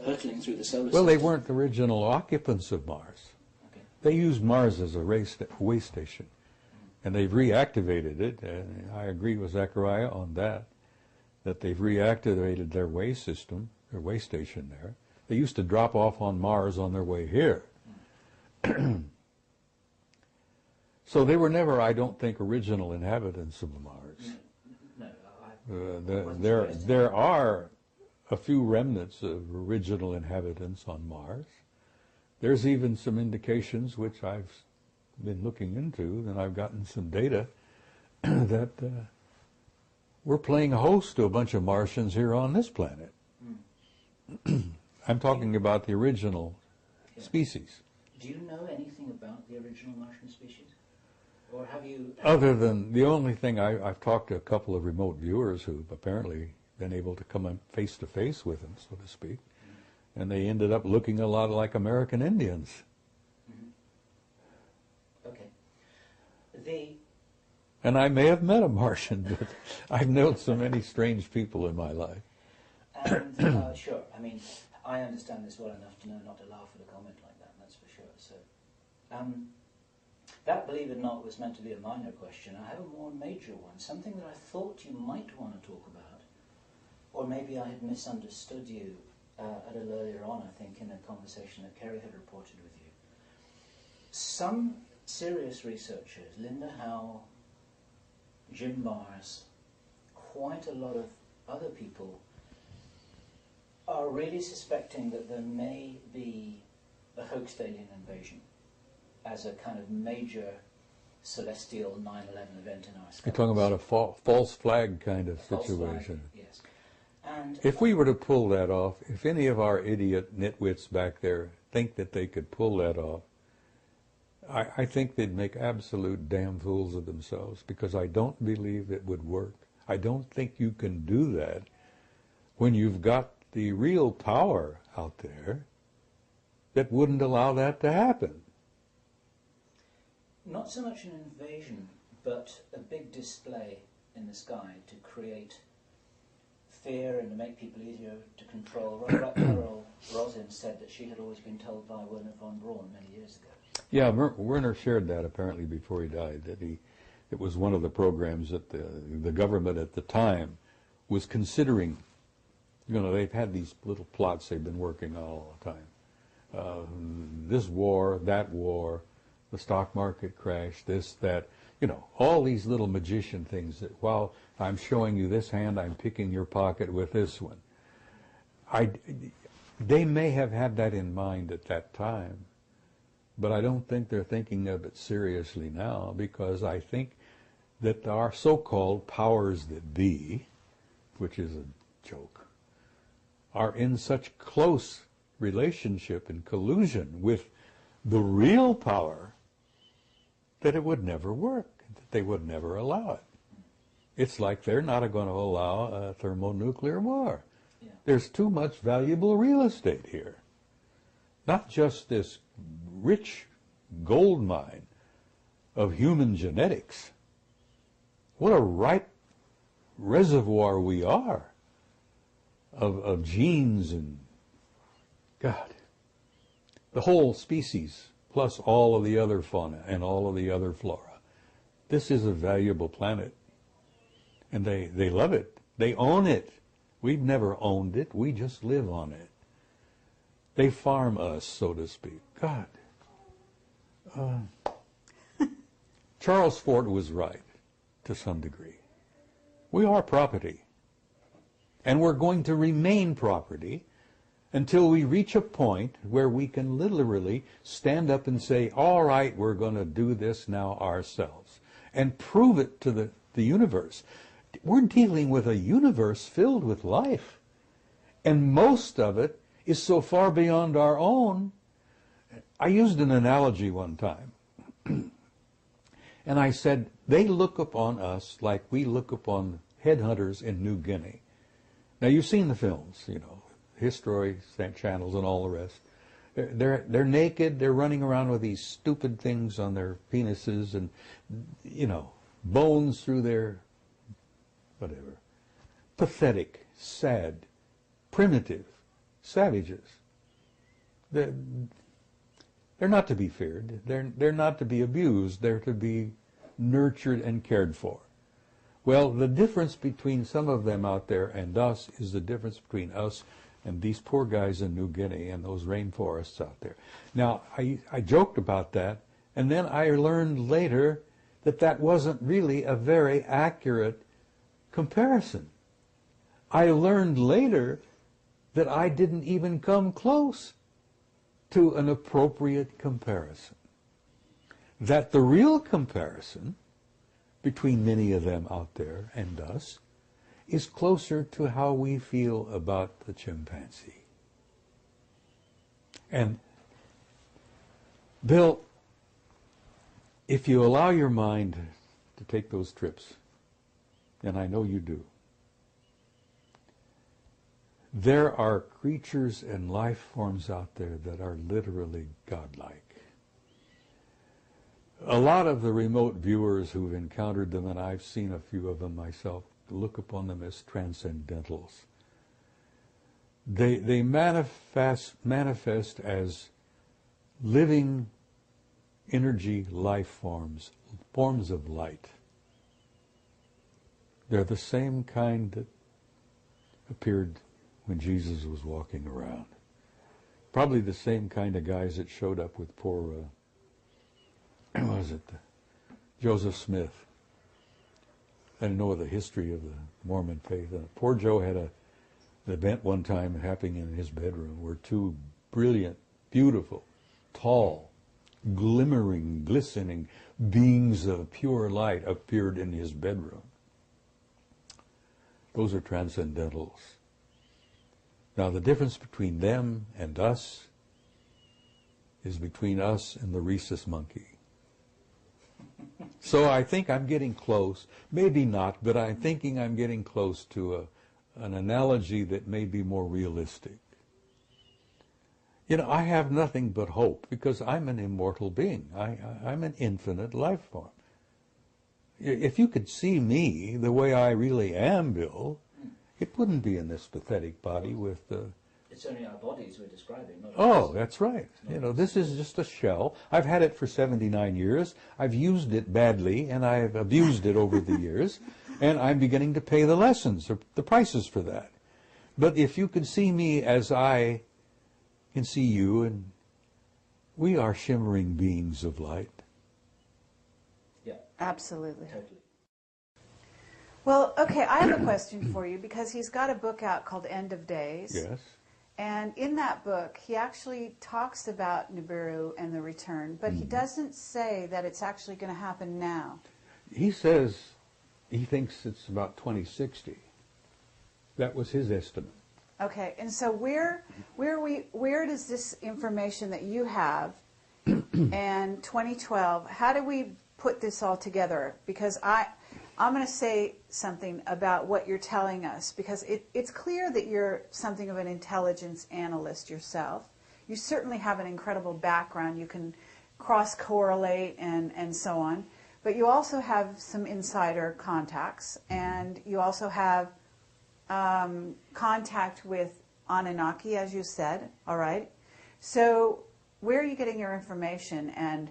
hurtling through the solar system? Well, they weren't the original occupants of Mars. Okay. They used Mars as a way station, and they've reactivated it, and I agree with Zechariah on that they've reactivated their way system, their way station there. They used to drop off on Mars on their way here. So they were never, I don't think, original inhabitants of Mars. No, there are a few remnants of original inhabitants on Mars. There's even some indications, which I've been looking into, and I've gotten some data, that we're playing host to a bunch of Martians here on this planet. I'm talking about the original species. Do you know anything about the original Martian species? Or have you... Other than the only thing, I've talked to a couple of remote viewers who've apparently been able to come face to face with them, so to speak, and they ended up looking a lot like American Indians. Okay. And I may have met a Martian, but I've known so many strange people in my life. And, sure, I mean, I understand this well enough to know not to laugh at a comment like that, that's for sure. So, that, believe it or not, was meant to be a minor question. I have a more major one, something that I thought you might want to talk about, or maybe I had misunderstood you a little earlier on, I think, in a conversation that Kerry had reported with you. Some serious researchers, Linda Howe, Jim Mars, quite a lot of other people, are really suspecting that there may be a hoax alien invasion as a kind of major celestial 9/11 event in our skies. You're talking about a false flag kind of situation. Yes. And if we were to pull that off, if any of our idiot nitwits back there think that they could pull that off, I think they'd make absolute damn fools of themselves, because I don't believe it would work. I don't think you can do that when you've got the real power out there that wouldn't allow that to happen. not so much an invasion, but a big display in the sky to create fear and to make people easier to control. Carol Rosin said that she had always been told by Werner von Braun many years ago. Yeah, Werner shared that apparently before he died, that it was one of the programs that the government at the time was considering. You know, they've had these little plots they've been working on all the time. This war, that war, the stock market crash, this, that, you know, all these little magician things that while I'm showing you this hand, I'm picking your pocket with this one. They may have had that in mind at that time, but I don't think they're thinking of it seriously now, because I think that our so-called powers that be, which is a joke, are in such close relationship and collusion with the real power that it would never work, that they would never allow it. It's like they're not going to allow a thermonuclear war. Yeah. There's too much valuable real estate here. Not just this rich gold mine of human genetics. What a ripe reservoir we are of genes and, God, the whole species, plus all of the other fauna and all of the other flora. This is a valuable planet. And they love it. They own it. We've never owned it. We just live on it. They farm us, so to speak. God. Charles Fort was right, to some degree. We are property. And we're going to remain property until we reach a point where we can literally stand up and say, all right, we're going to do this now ourselves, and prove it to the universe. We're dealing with a universe filled with life, and most of it is so far beyond our own. I used an analogy one time, and I said, they look upon us like we look upon headhunters in New Guinea. Now, you've seen the films, you know, History channels and all the rest. They're naked, they're running around with these stupid things on their penises and, you know, bones through their whatever. Pathetic, sad, primitive, savages. They're not to be feared. They're not to be abused. They're to be nurtured and cared for. Well, the difference between some of them out there and us is the difference between us and these poor guys in New Guinea and those rainforests out there. Now, I joked about that, and then I learned later that that wasn't really a very accurate comparison. I learned later that I didn't even come close to an appropriate comparison. That the real comparison between many of them out there and us is closer to how we feel about the chimpanzee. And Bill, if you allow your mind to take those trips, and I know you do, there are creatures and life forms out there that are literally godlike. A lot of the remote viewers who've encountered them, and I've seen a few of them myself, look upon them as transcendentals. They manifest as living energy life forms, forms of light. They're the same kind that appeared when Jesus was walking around. Probably the same kind of guys that showed up with poor, Joseph Smith. I didn't know the history of the Mormon faith. Poor Joe had an event one time happening in his bedroom where two brilliant, beautiful, tall, glimmering, glistening beings of pure light appeared in his bedroom. Those are transcendentals. Now, the difference between them and us is between us and the rhesus monkey. So I think I'm getting close, maybe not, but I'm thinking I'm getting close to an analogy that may be more realistic. You know, I have nothing but hope because I'm an immortal being. I'm an infinite life form. If you could see me the way I really am, Bill, it wouldn't be in this pathetic body with the... It's only our bodies we're describing, not Oh, that's right. You know, this is just a shell. I've had it for 79 years. I've used it badly, and I've abused it over the years, and I'm beginning to pay the lessons, or the prices for that. But if you could see me as I can see you, and we are shimmering beings of light. Yeah. Absolutely. Totally. Well, okay, I have a question for you because he's got a book out called End of Days. Yes. And in that book, he actually talks about Nibiru and the return, but he doesn't say that it's actually going to happen now. He says he thinks it's about 2060. That was his estimate. Okay, and so where does this information that you have and 2012, how do we put this all together? Because I'm going to say something about what you're telling us, because it's clear that you're something of an intelligence analyst yourself. You certainly have an incredible background. You can cross-correlate and so on. But you also have some insider contacts, and you also have contact with Anunnaki, as you said, all right? So where are you getting your information, and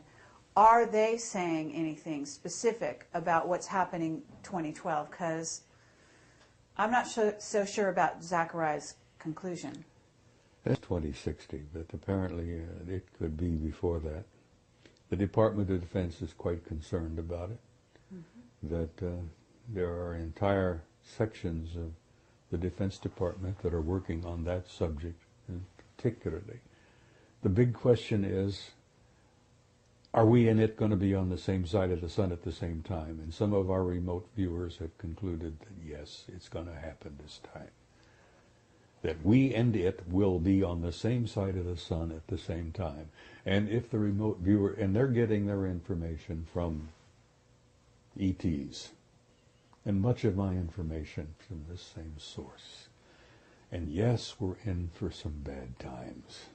are they saying anything specific about what's happening 2012? Because I'm not so sure about Zachariah's conclusion. That's 2060, but apparently it could be before that. The Department of Defense is quite concerned about it, that there are entire sections of the Defense Department that are working on that subject. particularly. The big question is, are we in it going to be on the same side of the sun at the same time? And some of our remote viewers have concluded that yes, it's going to happen this time. That we and it will be on the same side of the sun at the same time. And if the remote viewer, and they're getting their information from ETs, and much of my information from this same source. And yes, we're in for some bad times.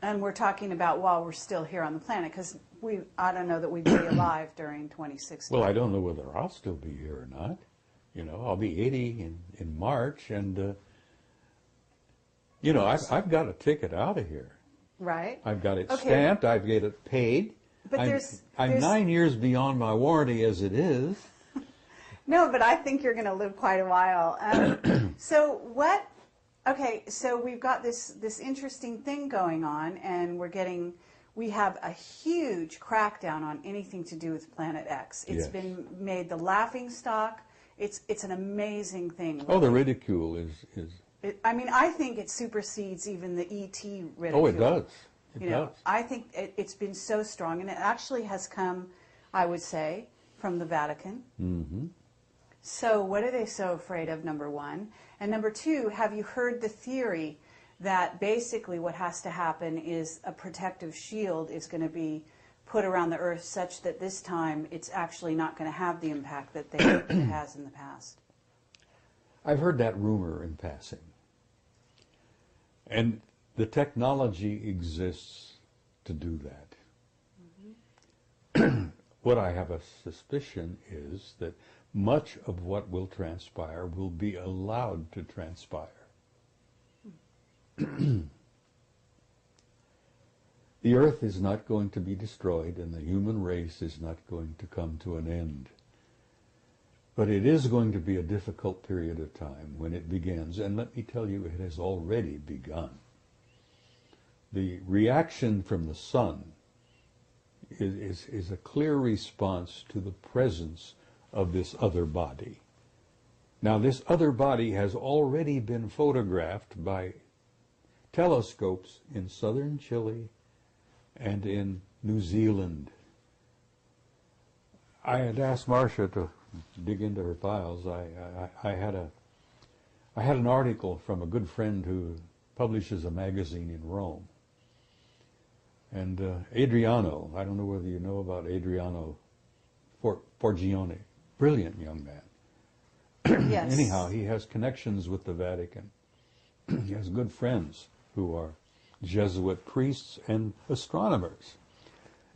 And we're talking about while we're still here on the planet, because I don't know that we'd be alive during 2016. Well, I don't know whether I'll still be here or not. You know, I'll be 80 in March, and, you know, I've got a ticket out of here. Right. I've got it stamped, I've got it paid. But I'm 9 years beyond my warranty as it is. No, but I think you're going to live quite a while. So we've got this interesting thing going on, and we have a huge crackdown on anything to do with Planet X. It's been made the laughing stock. It's an amazing thing. Oh, the ridicule is. I think it supersedes even the ET ridicule. Oh, it does. It does. I think it's been so strong, and it actually has come, I would say, from the Vatican. Mm-hmm. So what are they so afraid of, number one? And number two, have you heard the theory that basically what has to happen is a protective shield is going to be put around the Earth such that this time it's actually not going to have the impact that it has in the past? I've heard that rumor in passing. And the technology exists to do that. Mm-hmm. What I have a suspicion is that much of what will transpire will be allowed to transpire. The Earth is not going to be destroyed, and the human race is not going to come to an end. But it is going to be a difficult period of time when it begins, and let me tell you, it has already begun. The reaction from the sun is a clear response to the presence of this other body. Now, this other body has already been photographed by telescopes in southern Chile and in New Zealand. I had asked Marcia to dig into her files. I had an article from a good friend who publishes a magazine in Rome. And Adriano, I don't know whether you know about Adriano Forgione, brilliant young man. Yes. Anyhow, he has connections with the Vatican. He has good friends who are Jesuit priests and astronomers.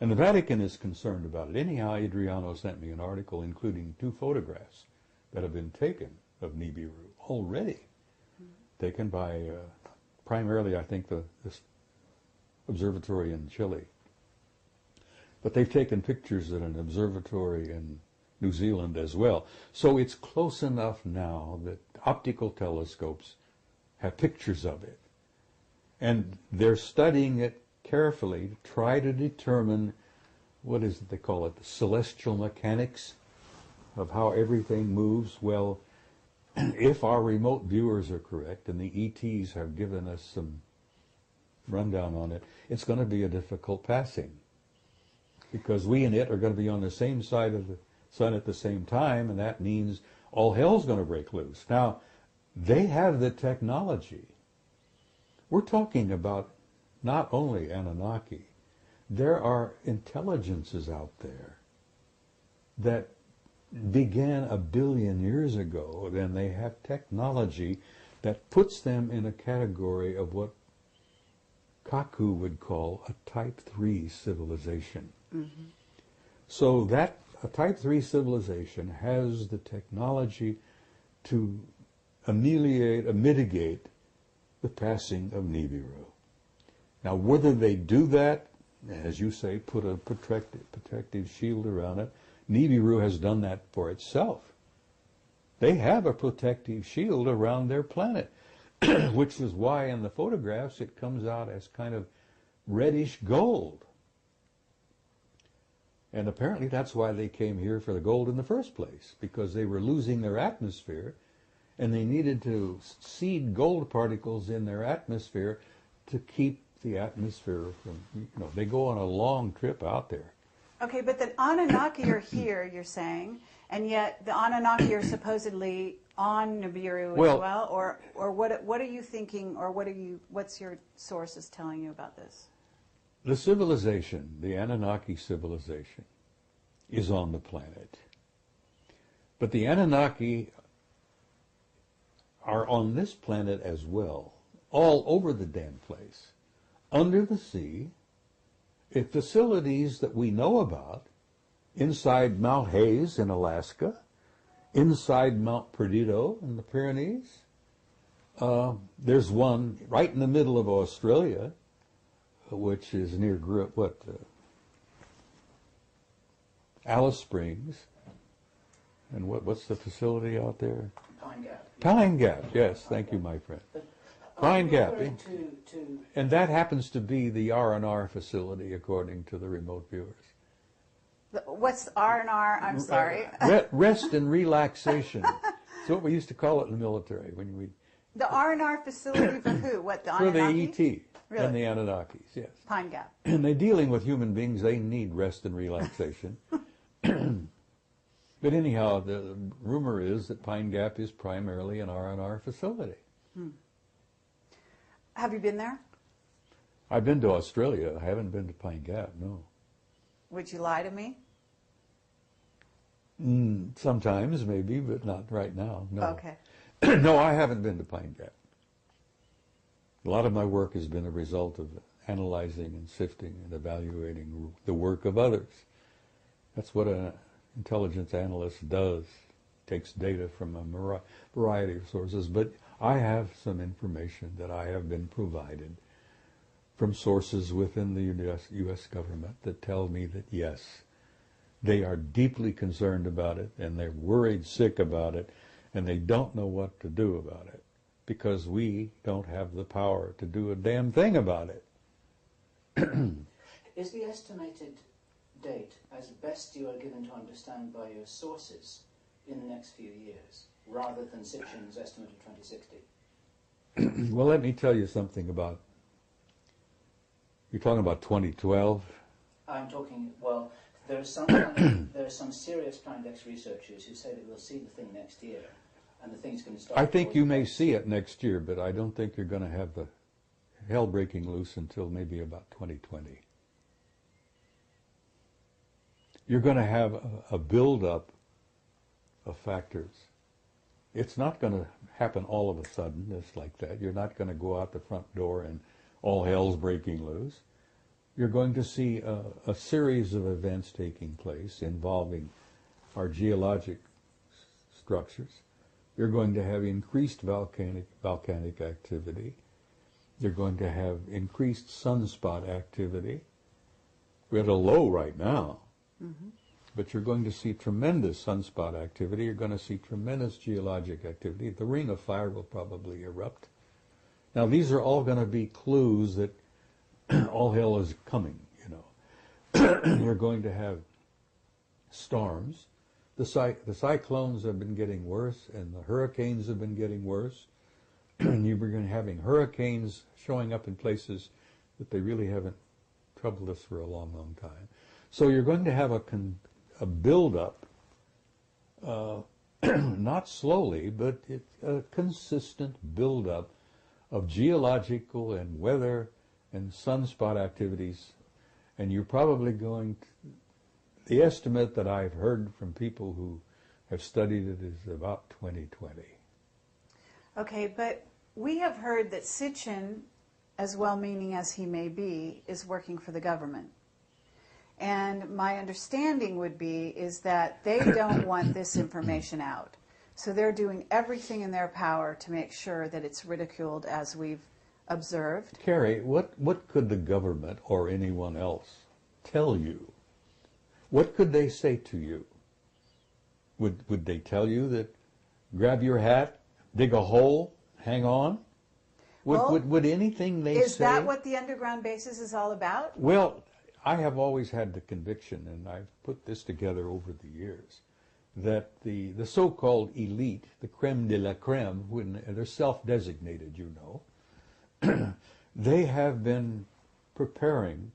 And the Vatican is concerned about it. Anyhow, Adriano sent me an article including 2 photographs that have been taken of Nibiru already, taken by primarily, I think, this observatory in Chile. But they've taken pictures at an observatory in New Zealand as well. So it's close enough now that optical telescopes have pictures of it. And they're studying it carefully to try to determine, what is it they call it, the celestial mechanics of how everything moves. Well, if our remote viewers are correct, and the ETs have given us some rundown on it, it's going to be a difficult passing. Because we and it are going to be on the same side of the sun at the same time, and that means all hell's going to break loose. Now, they have the technology. We're talking about not only Anunnaki. There are intelligences out there that began 1 billion years ago, and they have technology that puts them in a category of what Kaku would call a Type 3 civilization. Mm-hmm. So that a Type 3 civilization has the technology to mitigate the passing of Nibiru. Now, whether they do that, as you say, put a protective shield around it, Nibiru has done that for itself. They have a protective shield around their planet, which is why in the photographs it comes out as kind of reddish gold. And apparently that's why they came here for the gold in the first place, because they were losing their atmosphere, and they needed to seed gold particles in their atmosphere to keep the atmosphere from, they go on a long trip out there. Okay, but the Anunnaki are here, you're saying, and yet the Anunnaki are supposedly on Nibiru as well, or what are you thinking, or what's your sources telling you about this? The civilization, the Anunnaki civilization, is on the planet. But the Anunnaki are on this planet as well, all over the damn place, under the sea, at facilities that we know about, inside Mount Hayes in Alaska, inside Mount Perdido in the Pyrenees. There's one right in the middle of Australia, which is near Alice Springs. And what's the facility out there? Pine Gap. Pine Gap, yes, thank you, my friend. Pine Gap. And that happens to be the R&R facility, according to the remote viewers. What's R&R? I'm sorry. Rest and relaxation. That's what we used to call it in the military. The R&R facility for who? What, the for Anunnaki? the ET Really? and the Anunnakis, yes. Pine Gap. And they're dealing with human beings. They need rest and relaxation. But anyhow, the rumor is that Pine Gap is primarily an R&R facility. Have you been there? I've been to Australia. I haven't been to Pine Gap, no. Would you lie to me? Sometimes, maybe, but not right now, no. Okay. No, I haven't been to Pine Gap. A lot of my work has been a result of analyzing and sifting and evaluating the work of others. That's what an intelligence analyst does. Takes data from a variety of sources, but I have some information that I have been provided from sources within the U.S. government that tell me that yes, they are deeply concerned about it, and they're worried sick about it, and they don't know what to do about it, because we don't have the power to do a damn thing about it. Is the estimated date, as best you are given to understand by your sources, in the next few years, rather than Sitchin's estimate of 2060? Well, let me tell you something about, you're talking about 2012? I'm talking, there are some serious Planet X researchers who say that we'll see the thing next year, and the thing's going to start. I think you may see it next year, but I don't think you're going to have the hell breaking loose until maybe about 2020. You're going to have a build-up of factors. It's not going to happen all of a sudden, just like that. You're not going to go out the front door and all hell's breaking loose. You're going to see a series of events taking place involving our geologic structures. You're going to have increased volcanic activity. You're going to have increased sunspot activity. We're at a low right now. Mm-hmm. But you're going to see tremendous sunspot activity. You're going to see tremendous geologic activity. The ring of fire will probably erupt. Now, these are all going to be clues that all hell is coming, You're going to have storms. The cyclones have been getting worse, and the hurricanes have been getting worse. And you're going to having hurricanes showing up in places that they really haven't troubled us for a long, long time. So you're going to have a build-up, not slowly, but a consistent build-up of geological and weather and sunspot activities. And you're probably going to, the estimate that I've heard from people who have studied it is about 2020. Okay, but we have heard that Sitchin, as well-meaning as he may be, is working for the government. And my understanding would be is that they don't want this information out. So they're doing everything in their power to make sure that it's ridiculed, as we've observed. Carrie, what could the government or anyone else tell you? What could they say to you? Would they tell you that grab your hat, dig a hole, hang on? Would anything they say? Is that what the underground bases is all about? Well, I have always had the conviction, and I've put this together over the years, that the so-called elite, the creme de la creme, when they're self-designated, They have been preparing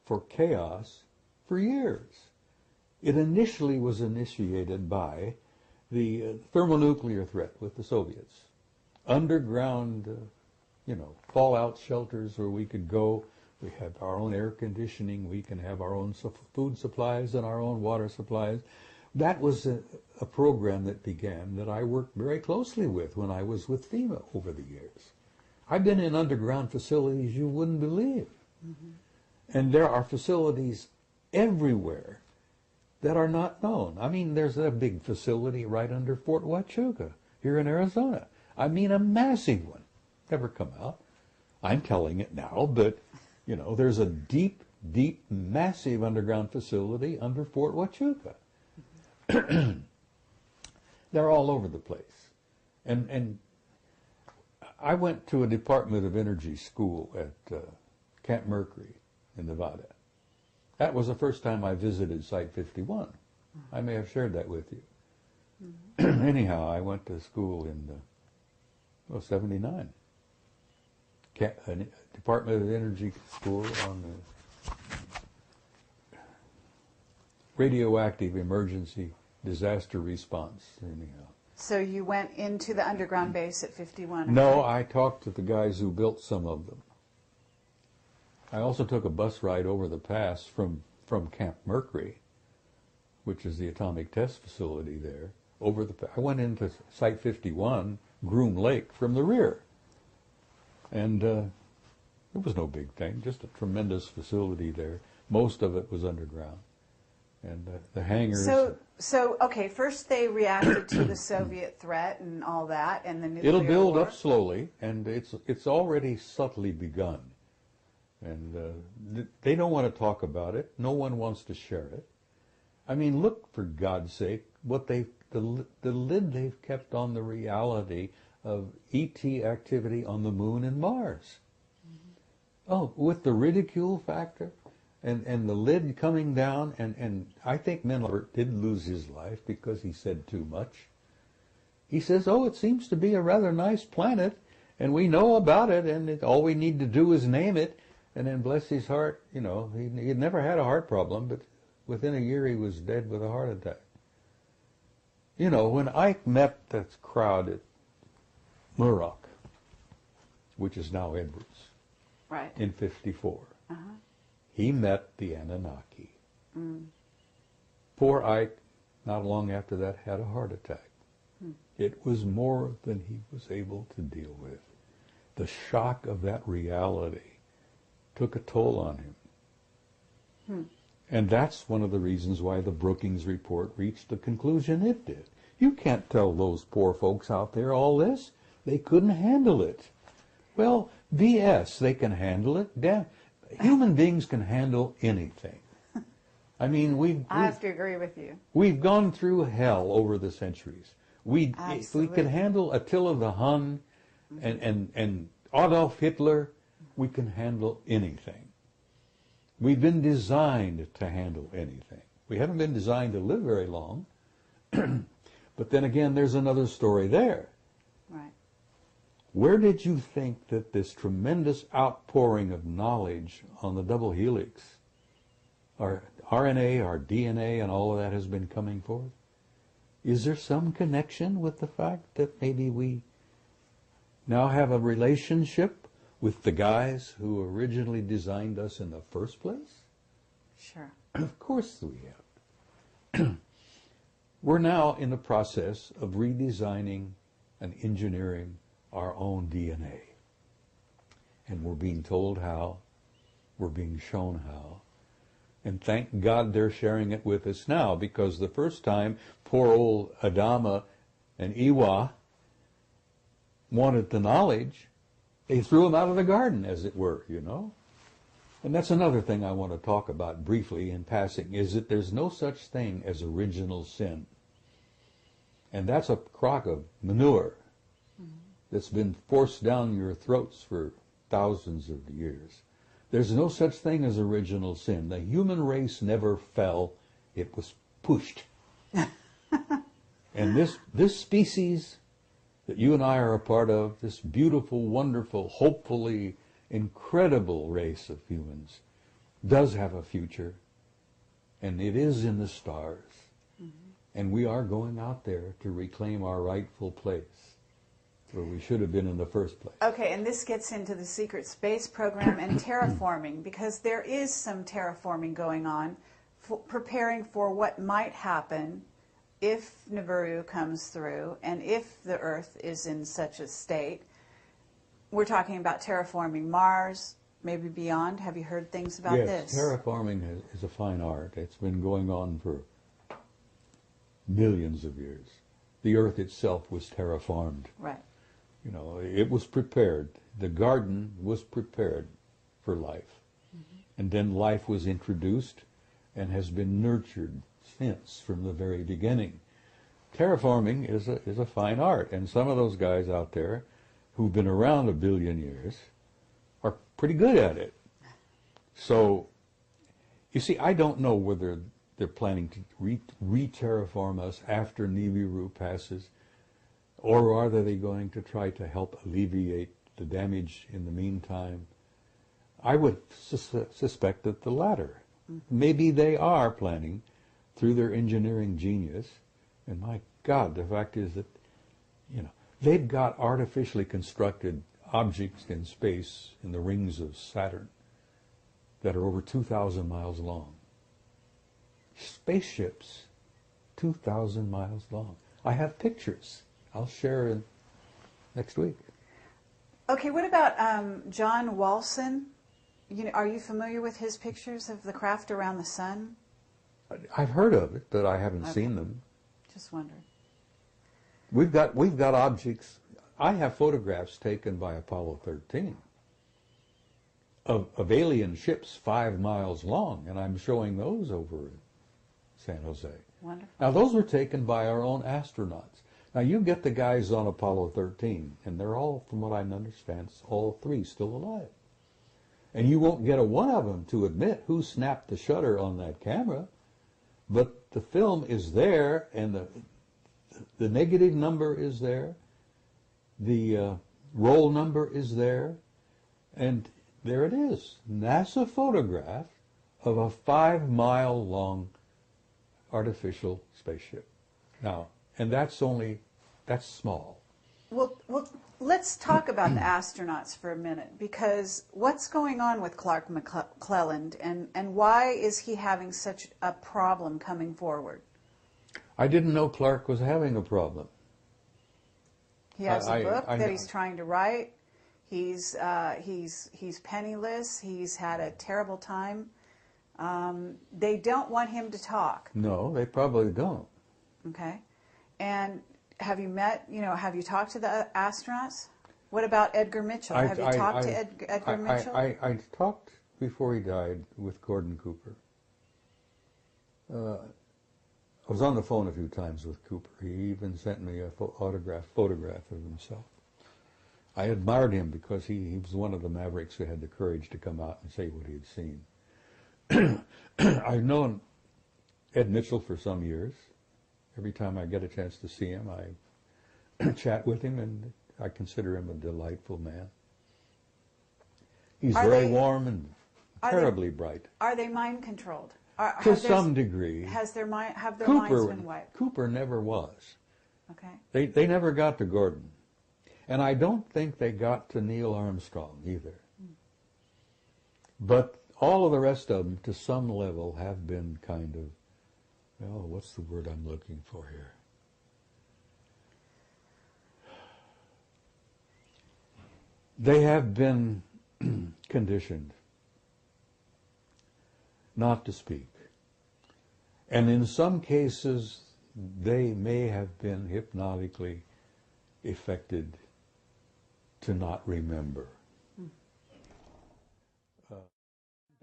for chaos for years. It initially was initiated by the thermonuclear threat with the Soviets. Underground, fallout shelters where we could go. We have our own air conditioning. We can have our own food supplies and our own water supplies. That was a program that began that I worked very closely with when I was with FEMA over the years. I've been in underground facilities you wouldn't believe. Mm-hmm. And there are facilities everywhere that are not known. I mean, there's a big facility right under Fort Huachuca here in Arizona. I mean, a massive one. Never come out. I'm telling it now, but, there's a deep, massive underground facility under Fort Huachuca. They're all over the place. And I went to a Department of Energy school at Camp Mercury in Nevada. That was the first time I visited Site 51. I may have shared that with you. Mm-hmm. Anyhow, I went to school in 79. Department of Energy school on the radioactive emergency disaster response, anyhow. So you went into the underground base at 51? No, I talked to the guys who built some of them. I also took a bus ride over the pass from Camp Mercury, which is the atomic test facility there. I went into Site 51, Groom Lake, from the rear. And it was no big thing, just a tremendous facility there. Most of it was underground. And the hangars... So, okay, first they reacted to the Soviet threat and all that, and the nuclear It'll build war. up slowly, and it's already subtly begun. And they don't want to talk about it. No one wants to share it. I mean, look, for God's sake, the lid they've kept on the reality of ET activity on the moon and Mars. Mm-hmm. Oh, with the ridicule factor and the lid coming down, and I think Mendelberg did lose his life because he said too much. He says, it seems to be a rather nice planet, and we know about it, and all we need to do is name it. And then, bless his heart, he'd never had a heart problem, but within a year he was dead with a heart attack. When Ike met that crowd at Muroc, which is now Edwards, right, in 54, uh-huh. He met the Anunnaki. Mm. Poor Ike, not long after that, had a heart attack. Mm. It was more than he was able to deal with. The shock of that reality took a toll on him. Hmm. And that's one of the reasons why the Brookings report reached the conclusion it did. You can't tell those poor folks out there all this. They couldn't handle it. Well, BS, they can handle it. Damn, human beings can handle anything. I mean, I have to agree with you. We've gone through hell over the centuries. If we could handle Attila the Hun and Adolf Hitler, we can handle anything. We've been designed to handle anything. We haven't been designed to live very long. But then again, there's another story there. Right. Where did you think that this tremendous outpouring of knowledge on the double helix, our RNA, our DNA, and all of that has been coming forth? Is there some connection with the fact that maybe we now have a relationship with the guys who originally designed us in the first place? Sure. Of course we have. We're now in the process of redesigning and engineering our own DNA. And we're being told how, we're being shown how. And thank God they're sharing it with us now, because the first time poor old Adama and Iwa wanted the knowledge, they threw him out of the garden, as it were, And that's another thing I want to talk about briefly in passing, is that there's no such thing as original sin. And that's a crock of manure that's been forced down your throats for thousands of years. There's no such thing as original sin. The human race never fell. It was pushed. And this species that you and I are a part of, this beautiful, wonderful, hopefully incredible race of humans does have a future, and it is in the stars. And we are going out there to reclaim our rightful place, where we should have been in the first place. Okay, and this gets into the secret space program and terraforming, because there is some terraforming going on, preparing for what might happen if Nibiru comes through and if the Earth is in such a state. We're talking about terraforming Mars, maybe beyond. Have you heard things about this? Yes, terraforming is a fine art. It's been going on for millions of years. The Earth itself was terraformed. Right. You know, it was prepared. The garden was prepared for life. And then life was introduced and has been nurtured since, from the very beginning. Terraforming is a fine art, and some of those guys out there who've been around a billion years are pretty good at it. So, you see, I don't know whether they're planning to re-terraform us after Nibiru passes, or are they going to try to help alleviate the damage in the meantime? I would suspect that the latter. Maybe they are planning, through their engineering genius, and my God, the fact is that, you know, they've got artificially constructed objects in space in the rings of Saturn that are over 2,000 miles long. Spaceships, 2,000 miles long. I have pictures. I'll share next week. Okay, what about John Walson? Are you familiar with his pictures of the craft around the sun? I've heard of it, but I haven't seen them. Just wondered. We've got objects. I have photographs taken by Apollo 13 of alien ships 5 miles long, and I'm showing those over in San Jose. Wonderful. Now, those were taken by our own astronauts. Now, you get the guys on Apollo 13, and they're all, from what I understand, all 3 still alive. And you won't get a one of them to admit who snapped the shutter on that camera, but the film is there, and the negative number is there, the roll number is there, and there it is. NASA photograph of a 5-mile-long artificial spaceship. Now, and that's small. Well, let's talk about the astronauts for a minute, because what's going on with Clark McClelland, and why is he having such a problem coming forward? I didn't know Clark was having a problem. He has a book that he's trying to write. He's penniless. He's had a terrible time. They don't want him to talk. No, they probably don't. Okay. And have you talked to the astronauts? What about Edgar Mitchell? Have you talked to Edgar Mitchell? I talked before he died with Gordon Cooper. I was on the phone a few times with Cooper. He even sent me a photograph of himself. I admired him because he was one of the mavericks who had the courage to come out and say what he had seen. I've known Ed Mitchell for some years. Every time I get a chance to see him, I chat with him, and I consider him a delightful man. He's very warm and terribly bright. Are they mind controlled? To some degree. Have their minds been wiped? Cooper never was. Okay. They never got to Gordon. And I don't think they got to Neil Armstrong either. But all of the rest of them, to some level, have been kind of, well, what's the word I'm looking for here? They have been conditioned not to speak. And in some cases, they may have been hypnotically affected to not remember.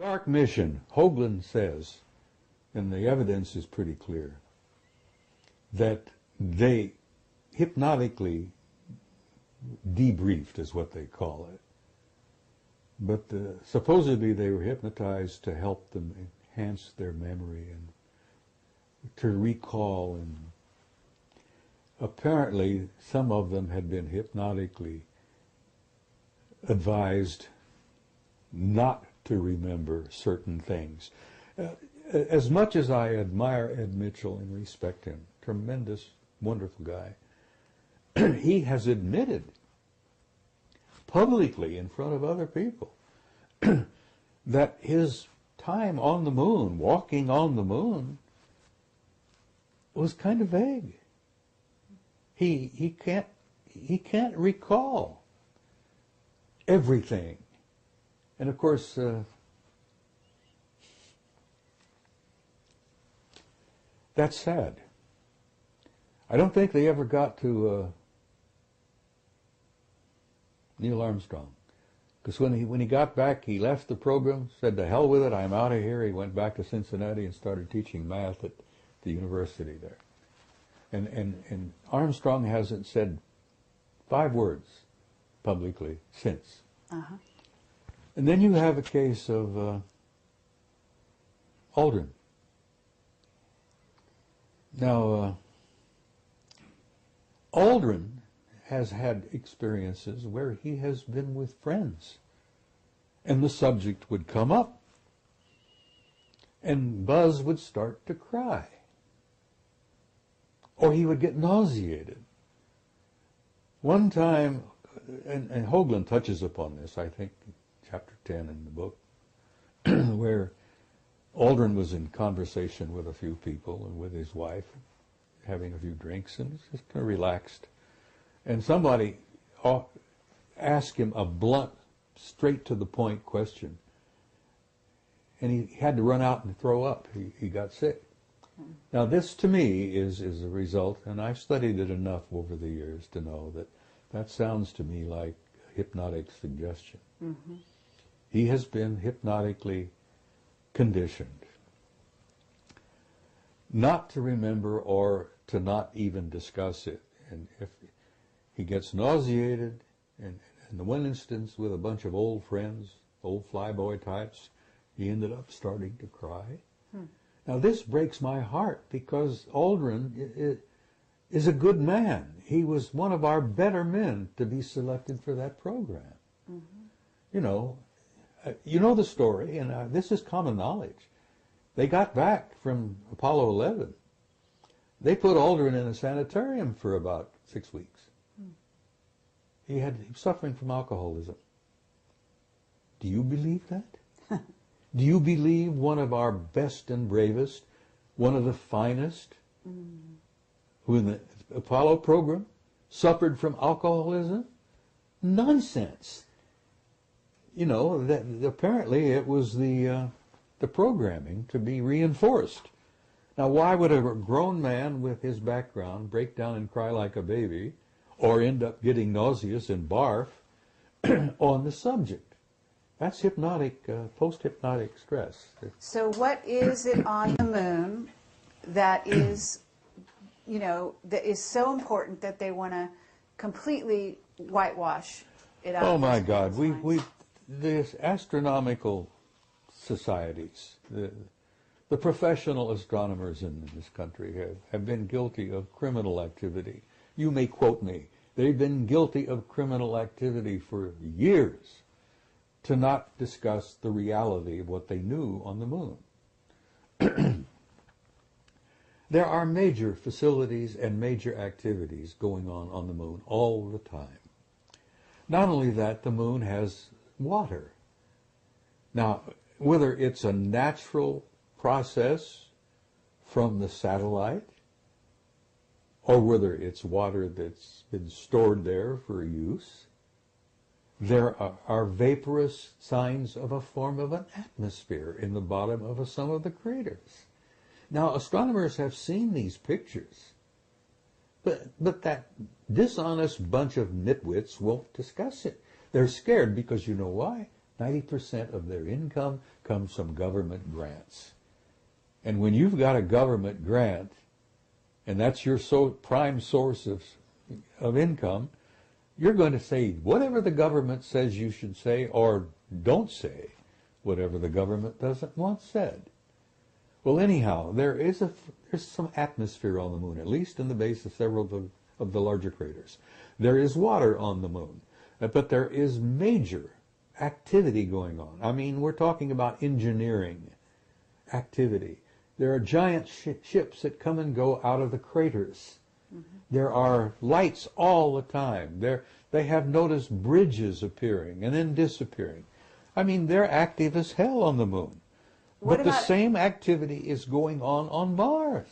Dark mission, Hoagland says, and the evidence is pretty clear, that they hypnotically debriefed, is what they call it. But supposedly they were hypnotized to help them enhance their memory and to recall. And apparently some of them had been hypnotically advised not to remember certain things. As much as I admire Ed Mitchell and respect him, tremendous, wonderful guy, he has admitted publicly in front of other people that his time on the moon, walking on the moon, was kind of vague. He can't recall everything. And of course, that's sad. I don't think they ever got to Neil Armstrong, because when he got back, he left the program, said to hell with it, I'm out of here. He went back to Cincinnati and started teaching math at the university there. And Armstrong hasn't said 5 words publicly since. Uh-huh. And then you have a case of Aldrin. Now, Aldrin has had experiences where he has been with friends, and the subject would come up, and Buzz would start to cry, or he would get nauseated. One time, and Hoagland touches upon this, I think, chapter 10 in the book, where Aldrin was in conversation with a few people and with his wife, having a few drinks, and just kind of relaxed. And somebody asked him a blunt, straight-to-the-point question. And he had to run out and throw up. He got sick. Now, this, to me, is a result, and I've studied it enough over the years to know that that sounds to me like hypnotic suggestion. Mm-hmm. He has been hypnotically conditioned not to remember or to not even discuss it. And if he gets nauseated, and in the one instance with a bunch of old friends, old flyboy types, he ended up starting to cry. Now this breaks my heart, because Aldrin is a good man. He was one of our better men to be selected for that program. Mm-hmm. You know the story, and this is common knowledge. They got back from Apollo 11. They put Aldrin in a sanitarium for about 6 weeks. He was suffering from alcoholism. Do you believe that? Do you believe one of our best and bravest, one of the finest, who in the Apollo program suffered from alcoholism? Nonsense. That apparently it was the programming to be reinforced. Now, why would a grown man with his background break down and cry like a baby, or end up getting nauseous and barf on the subject? That's hypnotic, post-hypnotic stress. So what is it on the moon that is, that is so important that they want to completely whitewash it out? Oh my God, these astronomical societies, the professional astronomers in this country have been guilty of criminal activity. You may quote me. They've been guilty of criminal activity for years to not discuss the reality of what they knew on the moon. There are major facilities and major activities going on the moon all the time. Not only that, the moon has water. Now, whether it's a natural process from the satellite, or whether it's water that's been stored there for use, there are vaporous signs of a form of an atmosphere in the bottom of some of the craters. Now, astronomers have seen these pictures, but that dishonest bunch of nitwits won't discuss it. They're scared because you know why? 90% of their income comes from government grants. And when you've got a government grant, and that's your prime source of income, you're going to say whatever the government says you should say, or don't say whatever the government doesn't want said. Well, anyhow, there's some atmosphere on the moon, at least in the base of several of the larger craters. There is water on the moon, but there is major activity going on. I mean, we're talking about engineering activity. There are giant ships that come and go out of the craters. There are lights all the time. They have noticed bridges appearing and then disappearing. I mean, they're active as hell on the moon. But the same activity is going on Mars.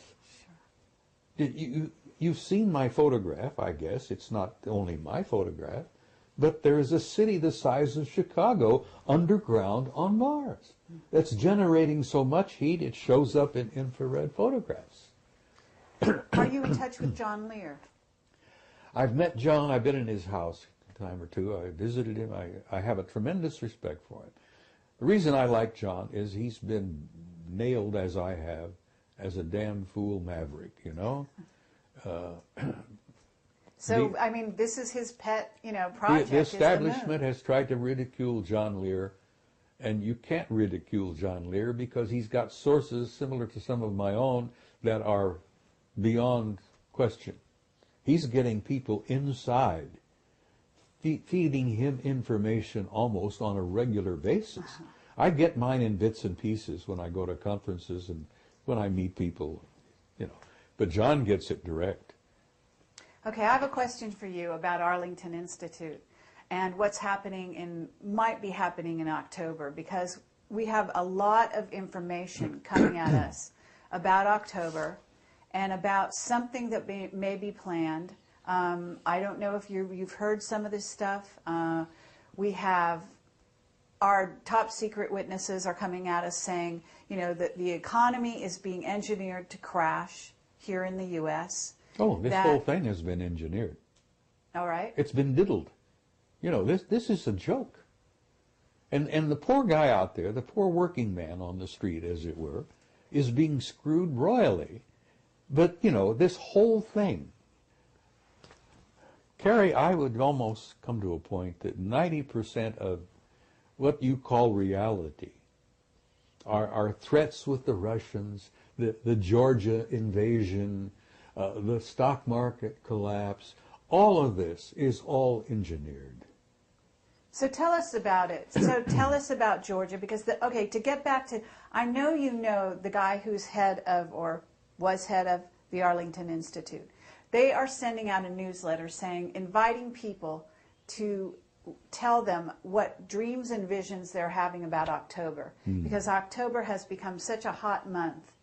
Sure. You've seen my photograph, I guess. It's not only my photograph. But there is a city the size of Chicago underground on Mars that's generating so much heat it shows up in infrared photographs. Are you in touch with John Lear? I've met John. I've been in his house a time or two. I visited him. I have a tremendous respect for him. The reason I like John is he's been nailed, as I have, as a damn fool maverick, you know? So, I mean, this is his pet, project. The establishment has tried to ridicule John Lear, and you can't ridicule John Lear because he's got sources similar to some of my own that are beyond question. He's getting people inside, feeding him information almost on a regular basis. I get mine in bits and pieces when I go to conferences and when I meet people, But John gets it direct. Okay, I have a question for you about Arlington Institute and what's might be happening in October, because we have a lot of information coming at us about October and about something that may be planned. I don't know if you've heard some of this stuff. We have our top secret witnesses are coming at us saying, that the economy is being engineered to crash here in the U.S. Oh, this whole thing has been engineered. All right. It's been diddled. This is a joke. And the poor guy out there, the poor working man on the street, as it were, is being screwed royally. But, this whole thing, Carrie, I would almost come to a point that 90% of what you call reality are threats with the Russians, the Georgia invasion, the stock market collapse. All of this is all engineered. So tell us about it. So tell us about Georgia, because, to get back to, I know you know the guy who's head of, or was head of, the Arlington Institute. They are sending out a newsletter inviting people to tell them what dreams and visions they're having about October, because October has become such a hot month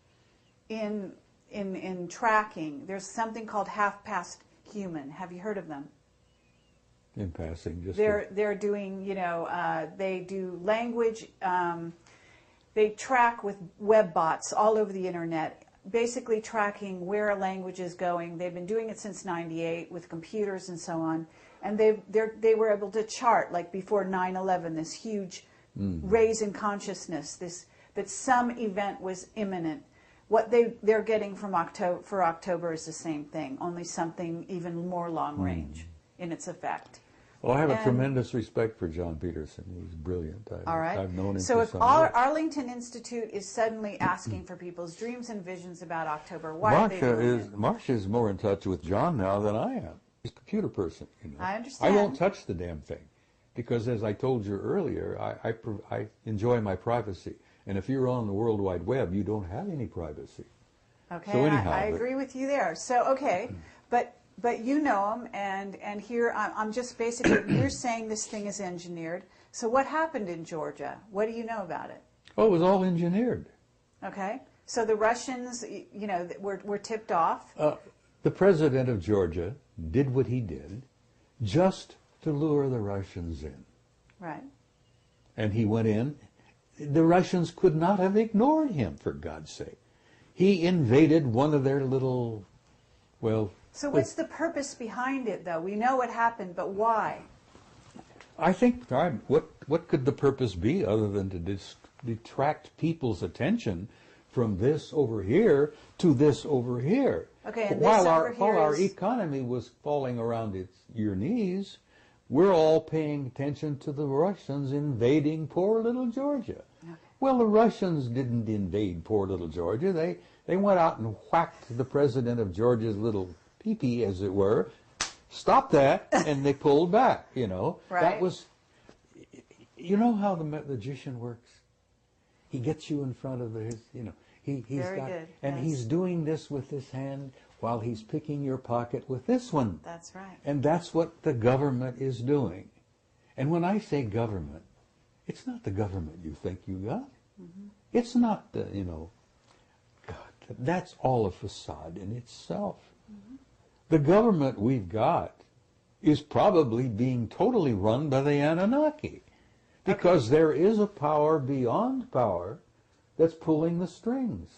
in tracking. There's something called Half Past Human. Have you heard of them? In passing, just they're doing, they do language. They track with web bots all over the internet, basically tracking where a language is going. They've been doing it since '98 with computers and so on, and they were able to chart, like before 9/11, this huge raise in consciousness, that some event was imminent. What they're getting for October is the same thing, only something even more long range in its effect. Well, I have a tremendous respect for John Peterson. He's brilliant. All right. I've known him so for if some years. Arlington Institute is suddenly asking for people's dreams and visions about October, why are they doing it? Marcia is more in touch with John now than I am. He's a computer person. I understand. I won't touch the damn thing because, as I told you earlier, I enjoy my privacy. And if you're on the World Wide Web, you don't have any privacy. Okay, so anyhow, I agree with you there. So, okay, but you know him, and here I'm just basically, you're saying this thing is engineered. So what happened in Georgia? What do you know about it? Oh, it was all engineered. Okay, so the Russians, were tipped off? The president of Georgia did what he did just to lure the Russians in. Right. And he went in. The Russians could not have ignored him, for God's sake. He invaded one of their little, So what's the purpose behind it, though? We know what happened, but why? I think, what could the purpose be other than to detract people's attention from this over here to this over here? Okay, and while our economy was falling around your knees, we're all paying attention to the Russians invading poor little Georgia. Okay. Well, the Russians didn't invade poor little Georgia. They went out and whacked the president of Georgia's little pee-pee, as it were, stopped that, and they pulled back, Right. That was, You know how the magician works? He gets you in front of his, he's Very got, good, and yes. he's doing this with this hand while he's picking your pocket with this one. That's right. And that's what the government is doing. And when I say government, it's not the government you think you got. Mm-hmm. It's not the, God, that's all a facade in itself. Mm-hmm. The government we've got is probably being totally run by the Anunnaki. Because there is a power beyond power that's pulling the strings.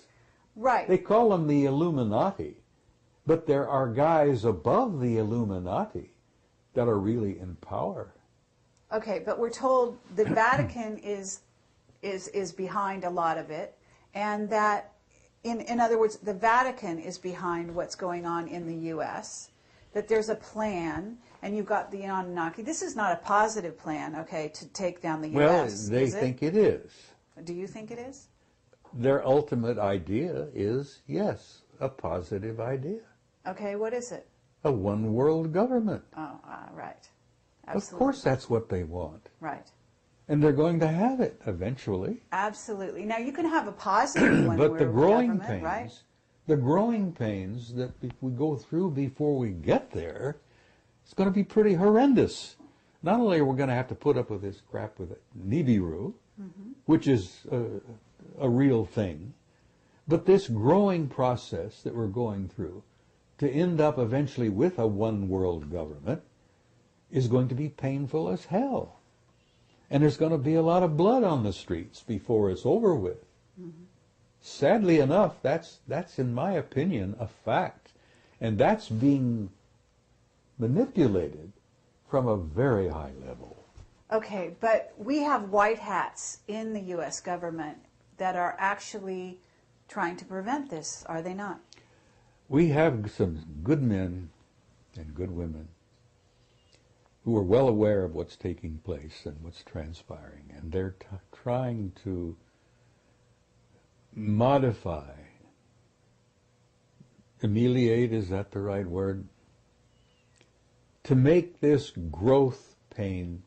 Right. They call them the Illuminati, but there are guys above the Illuminati that are really in power. Okay, but we're told the Vatican is behind a lot of it, and that, in other words, the Vatican is behind what's going on in the U.S., that there's a plan, and you've got the Anunnaki. This is not a positive plan, okay, to take down the U.S., Well, they think it is. Do you think it is? Their ultimate idea is, yes, a positive idea. Okay, what is it? A one-world government. Oh, right. Absolutely. Of course that's what they want. Right. And they're going to have it eventually. Absolutely. Now, you can have a positive one. But the growing pains, right? The growing pains that we go through before we get there, it's going to be pretty horrendous. Not only are we going to have to put up with this crap with Nibiru, mm-hmm. which is a real thing, but this growing process that we're going through to end up eventually with a one-world government is going to be painful as hell. And there's going to be a lot of blood on the streets before it's over with. Mm-hmm. Sadly enough, that's in my opinion a fact, and that's being manipulated from a very high level. Okay, but we have white hats in the U.S. government that are actually trying to prevent this, are they not? We have some good men and good women who are well aware of what's taking place and what's transpiring, and they're trying to modify, ameliorate, is that the right word? To make this growth pain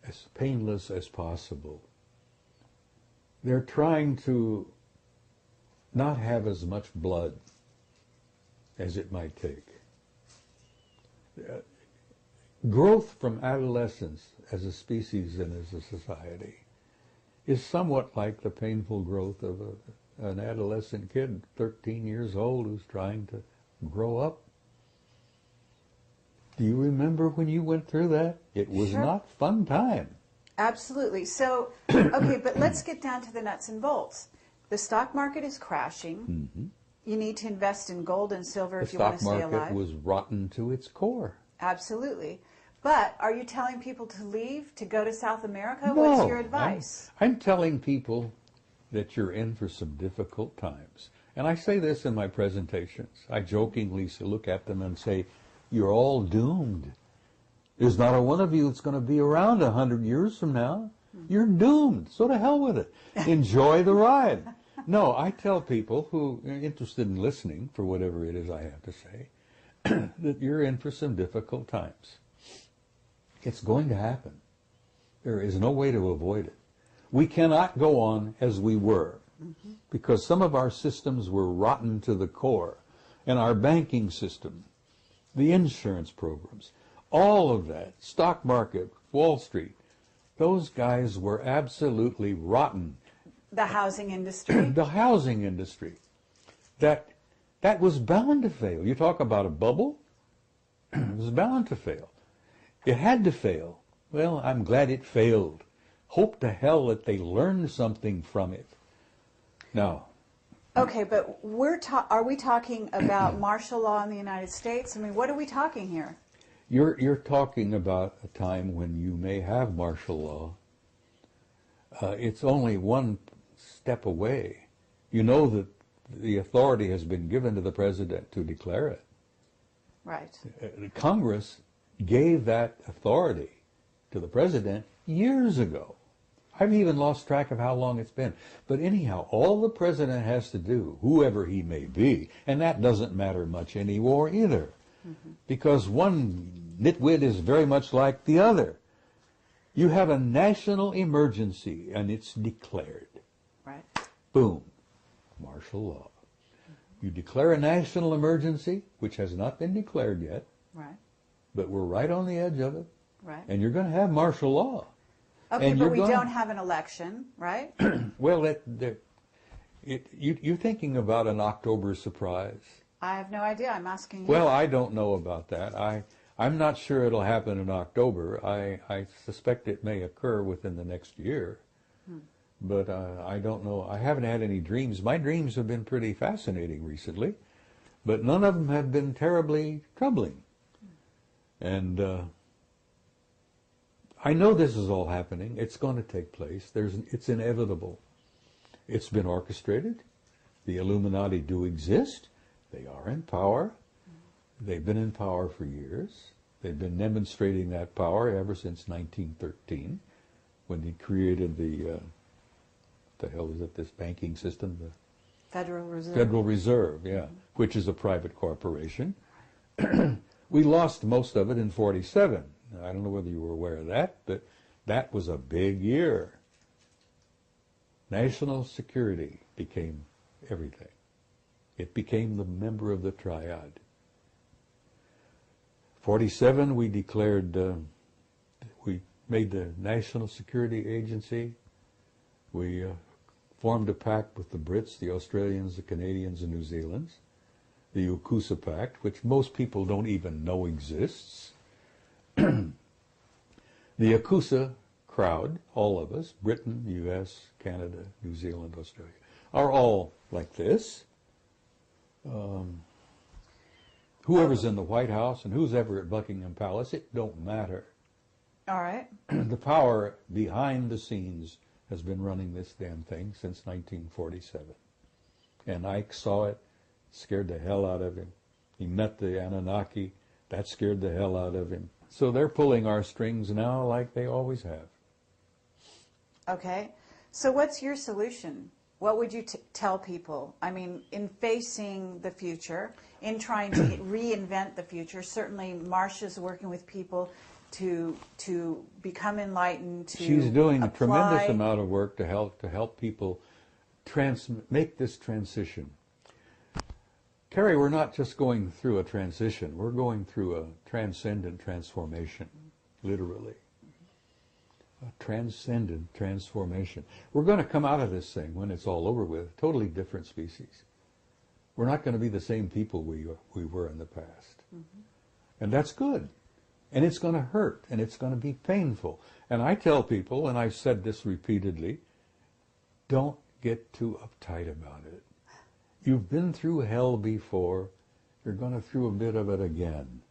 as painless as possible. They're trying to not have as much blood as it might take. Growth from adolescence as a species and as a society is somewhat like the painful growth of an adolescent kid, 13 years old, who's trying to grow up. Do you remember when you went through that? It was Sure. not fun time. Absolutely. So, okay, but let's get down to the nuts and bolts. The stock market is crashing. Mm-hmm. You need to invest in gold and silver The if you want stock to stay alive. market was rotten to its core. Absolutely. But are you telling people to leave, to go to South America? No, What's your advice? I'm telling people that you're in for some difficult times. And I say this in my presentations. I jokingly look at them and say, you're all doomed. There's not a one of you that's going to be around 100 years from now. You're doomed. So to hell with it. Enjoy the ride. No, I tell people who are interested in listening, for whatever it is I have to say, that you're in for some difficult times. It's going to happen. There is no way to avoid it. We cannot go on as we were, because some of our systems were rotten to the core, and our banking system, the insurance programs, all of that, stock market, Wall Street, those guys were absolutely rotten. The housing industry? The housing industry. That was bound to fail. You talk about a bubble, it was bound to fail. It had to fail. Well, I'm glad it failed. Hope to hell that they learned something from it. Now, okay, but are we talking about martial law in the United States? I mean, what are we talking here? You're talking about a time when you may have martial law. It's only one step away. You know that the authority has been given to the president to declare it. Right. Congress gave that authority to the president years ago. I've even lost track of how long it's been. But anyhow, all the president has to do, whoever he may be, and that doesn't matter much anymore either, because one nitwit is very much like the other. You have a national emergency, and it's declared. Right. Boom. Martial law. You declare a national emergency, which has not been declared yet, Right. but we're right on the edge of it, Right. and you're going to have martial law. Okay, and but you're we gonna- don't have an election, right? Well, you're thinking about an October surprise. I have no idea. I'm asking you. Well, I don't know about that. I'm not sure it'll happen in October. I suspect it may occur within the next year. But I don't know. I haven't had any dreams. My dreams have been pretty fascinating recently, but none of them have been terribly troubling. And I know this is all happening. It's going to take place. It's inevitable. It's been orchestrated. The Illuminati do exist. They are in power. They've been in power for years. They've been demonstrating that power ever since 1913, when they created the hell is it, this banking system? The Federal Reserve. Federal Reserve, yeah, which is a private corporation. We lost most of it in 47. I don't know whether you were aware of that, but that was a big year. National security became everything. It became the member of the triad. 47, we declared, we made the National Security Agency. We formed a pact with the Brits, the Australians, the Canadians, and New Zealanders. The UKUSA Pact, which most people don't even know exists. The UKUSA crowd, all of us, Britain, US, Canada, New Zealand, Australia, are all like this. Whoever's in the White House and who's ever at Buckingham Palace, it don't matter. All right. The power behind the scenes has been running this damn thing since 1947. And Ike saw it, scared the hell out of him. He met the Anunnaki, that scared the hell out of him. So they're pulling our strings now like they always have. Okay. So what's your solution? What would you tell people? I mean, in facing the future, in trying to reinvent the future, certainly Marcia's working with people to become enlightened, to She's doing a apply. tremendous amount of work to help people make this transition. Carrie, we're not just going through a transition, we're going through a transcendent transformation, literally. A transcendent transformation. We're going to come out of this thing when it's all over with, totally different species. We're not going to be the same people we were in the past. And that's good. And it's going to hurt, and it's going to be painful. And I tell people, and I've said this repeatedly, don't get too uptight about it. You've been through hell before, you're going to through a bit of it again.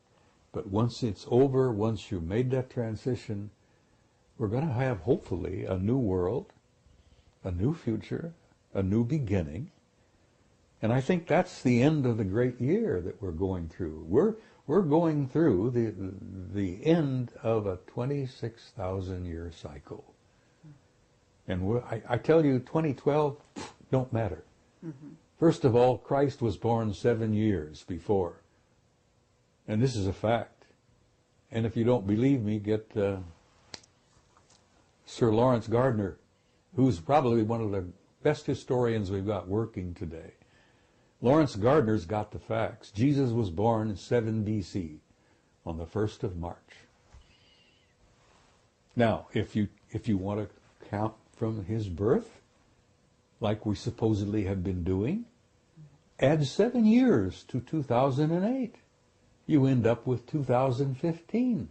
But once it's over, once you've made that transition, we're going to have, hopefully, a new world, a new future, a new beginning. And I think that's the end of the great year that we're going through. We're going through the end of a 26,000-year cycle. And I tell you, 2012 don't matter. First of all, Christ was born 7 years before. And this is a fact. And if you don't believe me, get Sir Lawrence Gardner, who's probably one of the best historians we've got working today. Lawrence Gardner's got the facts. Jesus was born in 7 BC on the 1st of March. Now, if you want to count from his birth, like we supposedly have been doing, add 7 years to 2008. You end up with 2015.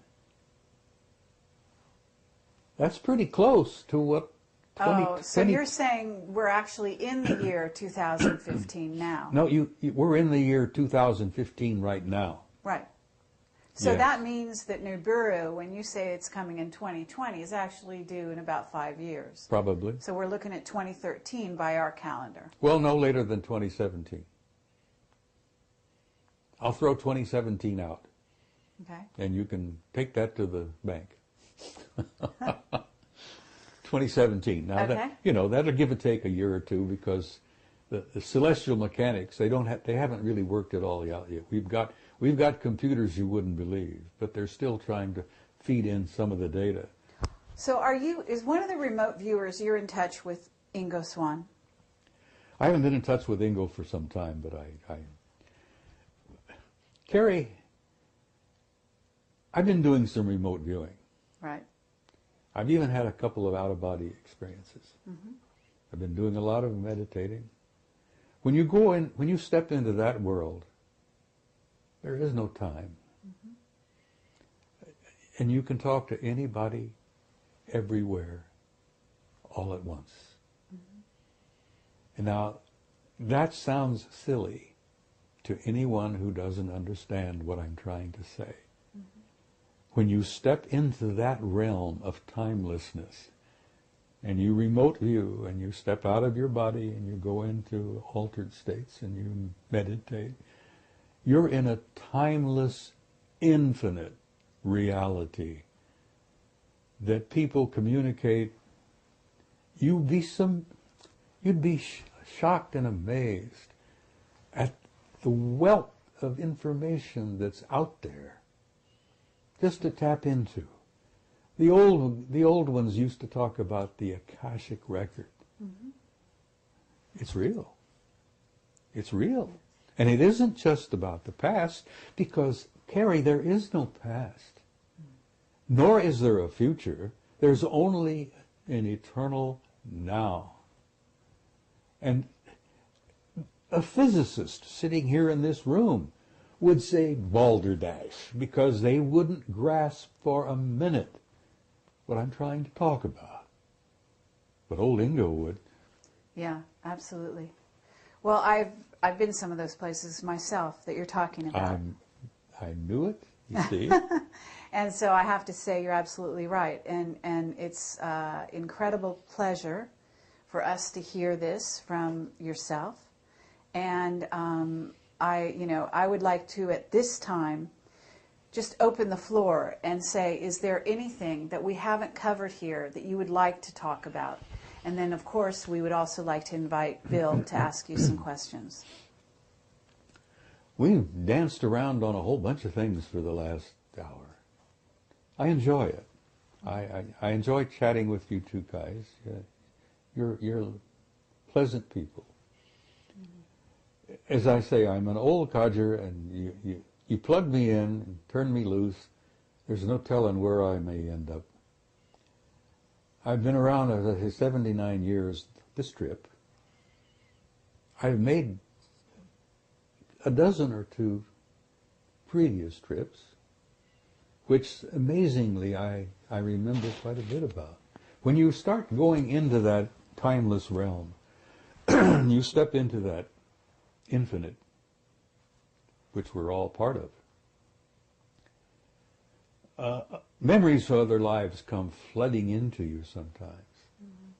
That's pretty close to what 20... So you're saying we're actually in the year 2015 now. No, we're in the year 2015 right now. Right. So Yes. that means that Nibiru, when you say it's coming in 2020, is actually due in about 5 years. Probably. So we're looking at 2013 by our calendar. Well, no later than 2017. I'll throw 2017 out, Okay. and you can take that to the bank. 2017. Now, Okay. that'll give or take a year or two, because the celestial mechanics, they haven't really worked it all out yet. We've got computers you wouldn't believe, but they're still trying to feed in some of the data. So is one of the remote viewers, you're in touch with Ingo Swann? I haven't been in touch with Ingo for some time, but Carrie, I've been doing some remote viewing. Right. I've even had a couple of out-of-body experiences. Mm-hmm. I've been doing a lot of meditating. When you step into that world, there is no time. Mm-hmm. And you can talk to anybody, everywhere, all at once. Mm-hmm. And now, that sounds silly to anyone who doesn't understand what I'm trying to say. Mm-hmm. When you step into that realm of timelessness, and you remote view, and you step out of your body, and you go into altered states, and you meditate, you're in a timeless, infinite reality that people communicate. You'd be shocked and amazed at the wealth of information that's out there just to tap into. The old ones used to talk about the Akashic record. Mm-hmm. It's real. It's real. And it isn't just about the past, because, Carrie, there is no past. Nor is there a future. There's only an eternal now. And a physicist sitting here in this room would say balderdash, because they wouldn't grasp for a minute what I'm trying to talk about. But old Ingo would. Yeah, absolutely. Well, I've been some of those places myself that you're talking about. I knew it, you see. And so I have to say you're absolutely right. And it's incredible pleasure for us to hear this from yourself. And I would like to, at this time, just open the floor and say, is there anything that we haven't covered here that you would like to talk about? And then, of course, we would also like to invite Bill to ask you some questions. We've danced around on a whole bunch of things for the last hour. I enjoy it. I enjoy chatting with you two guys. You're pleasant people. As I say, I'm an old codger, and you plug me in and turn me loose. There's no telling where I may end up. I've been around, as I say, 79 years this trip. I've made a dozen or two previous trips, which amazingly I remember quite a bit about. When you start going into that timeless realm, you step into that infinite, which we're all part of. Memories of other lives come flooding into you sometimes. Mm-hmm.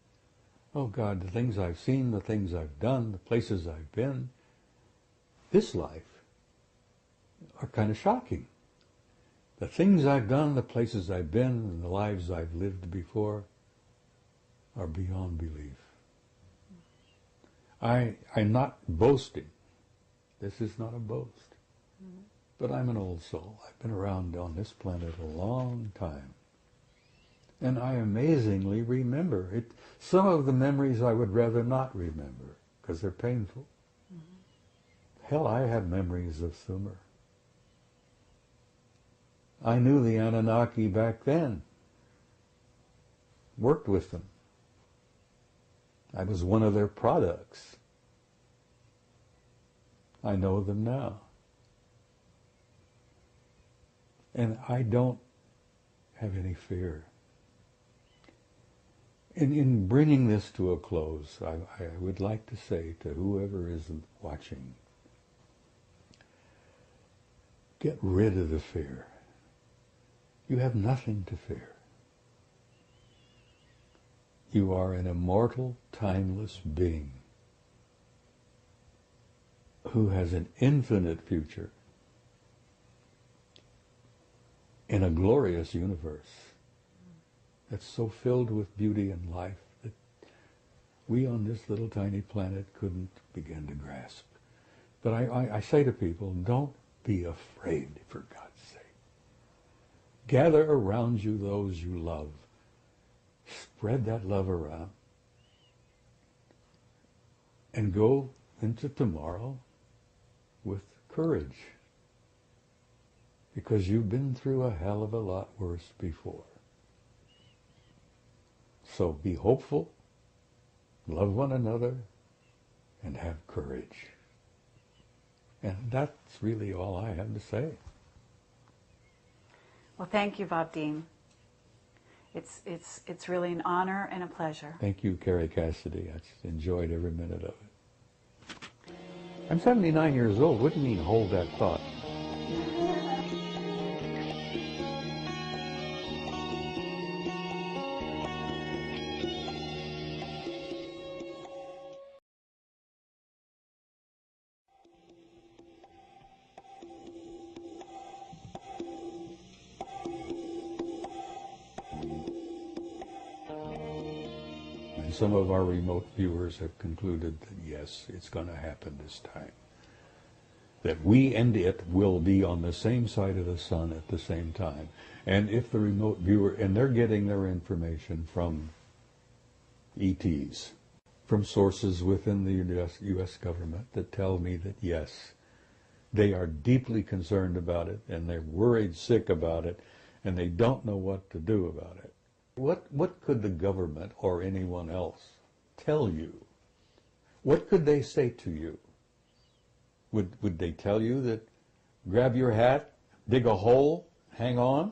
Oh God, the things I've seen, the things I've done, the places I've been, this life are kind of shocking. The things I've done, the places I've been, and the lives I've lived before are beyond belief. I'm not boasting. This is not a boast. Mm-hmm. But I'm an old soul. I've been around on this planet a long time. And I amazingly remember it. Some of the memories I would rather not remember, because they're painful. Mm-hmm. Hell, I have memories of Sumer. I knew the Anunnaki back then. Worked with them. I was one of their products. I know them now. And I don't have any fear. In bringing this to a close, I would like to say to whoever is watching, get rid of the fear. You have nothing to fear. You are an immortal, timeless being who has an infinite future in a glorious universe that's so filled with beauty and life that we on this little tiny planet couldn't begin to grasp. But I say to people, don't be afraid, for God's sake. Gather around you those you love. spread that love around, and go into tomorrow with courage, because you've been through a hell of a lot worse before. So be hopeful, love one another, and have courage. And that's really all I have to say. Well, thank you, Bob Dean. It's really an honor and a pleasure. Thank you, Carrie Cassidy. I just enjoyed every minute of it. I'm 79 years old. Wouldn't mean hold that thought. And some of our remote viewers have concluded that yes, it's going to happen this time. That we and it will be on the same side of the sun at the same time. And if the remote viewer, and they're getting their information from ETs, from sources within the U.S. government that tell me that yes, they are deeply concerned about it, and they're worried sick about it, and they don't know what to do about it. What could the government or anyone else tell you? What could they say to you? Would they tell you that grab your hat, dig a hole, hang on?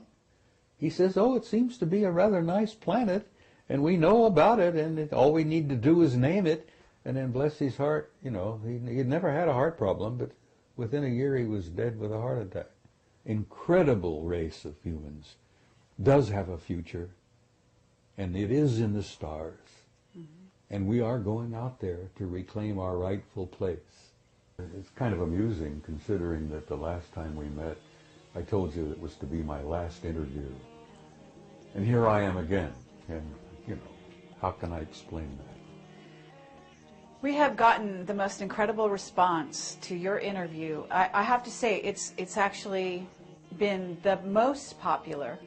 He says, oh, it seems to be a rather nice planet, and we know about it, and all we need to do is name it. And then bless his heart, you know, he'd never had a heart problem, but within a year he was dead with a heart attack. Incredible race of humans, does have a future, and it is in the stars. Mm-hmm. And we are going out there to reclaim our rightful place. It's kind of amusing considering that the last time we met, I told you it was to be my last interview. And here I am again, and, you know, how can I explain that? We have gotten the most incredible response to your interview. I have to say, it's actually been the most popular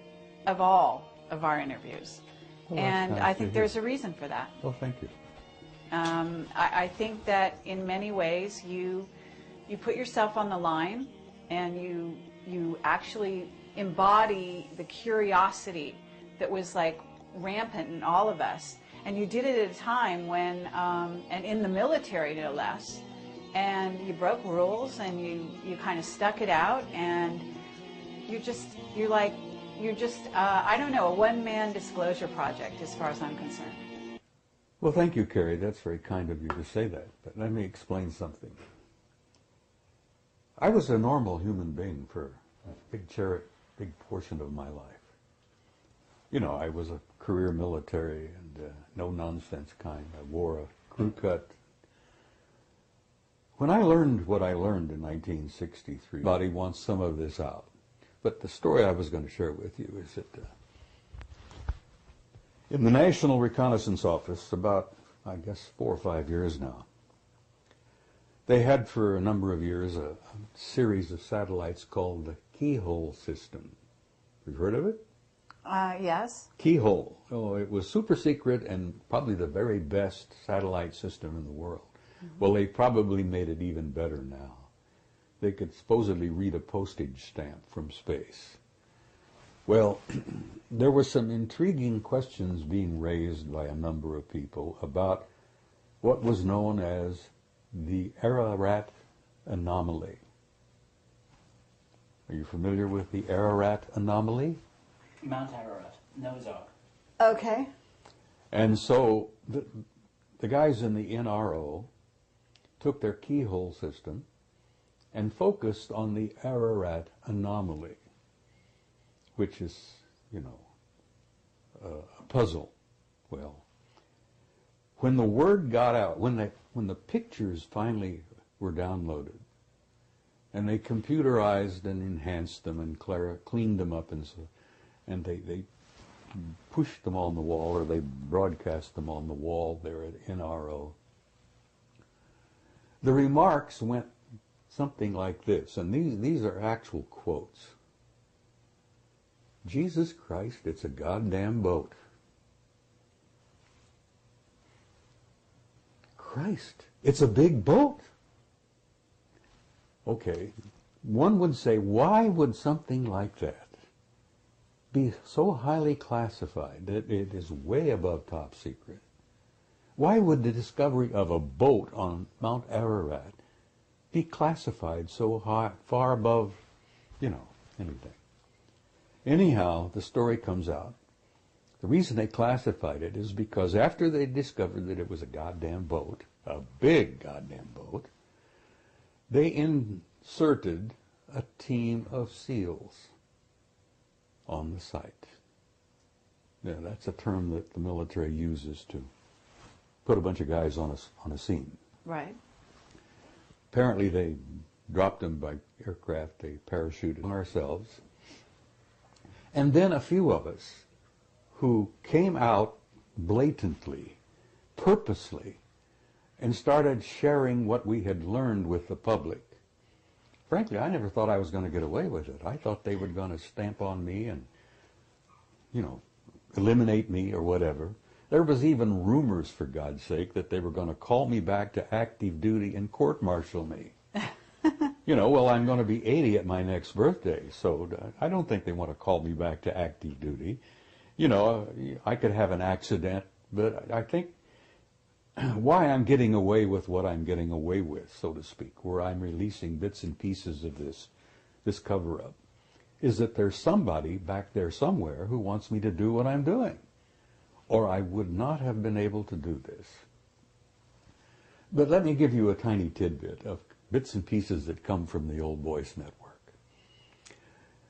of all of our interviews. Well, and nice I think there's a reason for that. Well, thank you. I think that in many ways you put yourself on the line, and you actually embody the curiosity that was like rampant in all of us. And you did it at a time when, and in the military no less, and you broke rules, and you kind of stuck it out, and you're just, I don't know, a one-man disclosure project as far as I'm concerned. Well, thank you, Carrie. That's very kind of you to say that. But let me explain something. I was a normal human being for a big portion of my life. You know, I was a career military and no-nonsense kind. I wore a crew cut. When I learned what I learned in 1963, everybody wants some of this out. But the story I was going to share with you is that in the National Reconnaissance Office, about, I guess, 4 or 5 years now, they had for a number of years a series of satellites called the Keyhole system. You've heard of it? Yes. Keyhole. Oh, it was super secret and probably the very best satellite system in the world. Mm-hmm. Well, they probably made it even better now. They could supposedly read a postage stamp from space. Well, there were some intriguing questions being raised by a number of people about what was known as the Ararat anomaly. Are you familiar with the Ararat anomaly? Mount Ararat, Noah's Ark. Okay. And so the guys in the NRO took their keyhole system and focused on the Ararat anomaly, which is, you know, a puzzle. Well, when the word got out, when the pictures finally were downloaded, and they computerized and enhanced them and cleaned them up, and they pushed them on the wall, or they broadcast them on the wall there at NRO, the remarks went something like this, and these are actual quotes. Jesus Christ, it's a goddamn boat. Christ, it's a big boat. Okay, one would say, why would something like that be so highly classified that it is way above top secret? Why would the discovery of a boat on Mount Ararat be classified so high, far above, anything? Anyhow, the story comes out. The reason they classified it is because after they discovered that it was a goddamn boat, a big goddamn boat, they inserted a team of SEALs on the site. Now, that's a term that the military uses to put a bunch of guys on a scene. Right. Apparently they dropped them by aircraft, they parachuted ourselves. And then a few of us who came out blatantly, purposely, and started sharing what we had learned with the public. Frankly, I never thought I was going to get away with it. I thought they were going to stamp on me and, eliminate me or whatever. There was even rumors, for God's sake, that they were going to call me back to active duty and court-martial me. Well, I'm going to be 80 at my next birthday, so I don't think they want to call me back to active duty. I could have an accident, but I think why I'm getting away with what I'm getting away with, so to speak, where I'm releasing bits and pieces of this cover-up, is that there's somebody back there somewhere who wants me to do what I'm doing, or I would not have been able to do this. But let me give you a tiny tidbit of bits and pieces that come from the Old Boys Network.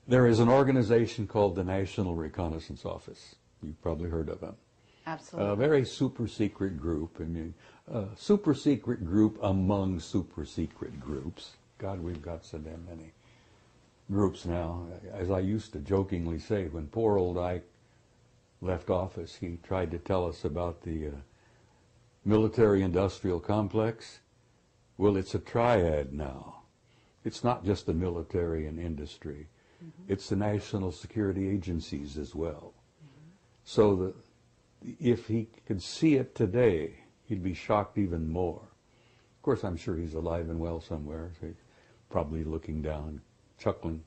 There is an organization called the National Reconnaissance Office. You've probably heard of them. Absolutely. A very super secret group. Super secret group among super secret groups. God, we've got so damn many groups now. As I used to jokingly say, when poor old Ike left office, he tried to tell us about the military-industrial complex. Well, it's a triad now. It's not just the military and industry. Mm-hmm. It's the national security agencies as well. Mm-hmm. So if he could see it today, he'd be shocked even more. Of course, I'm sure he's alive and well somewhere, so he's probably looking down, chuckling.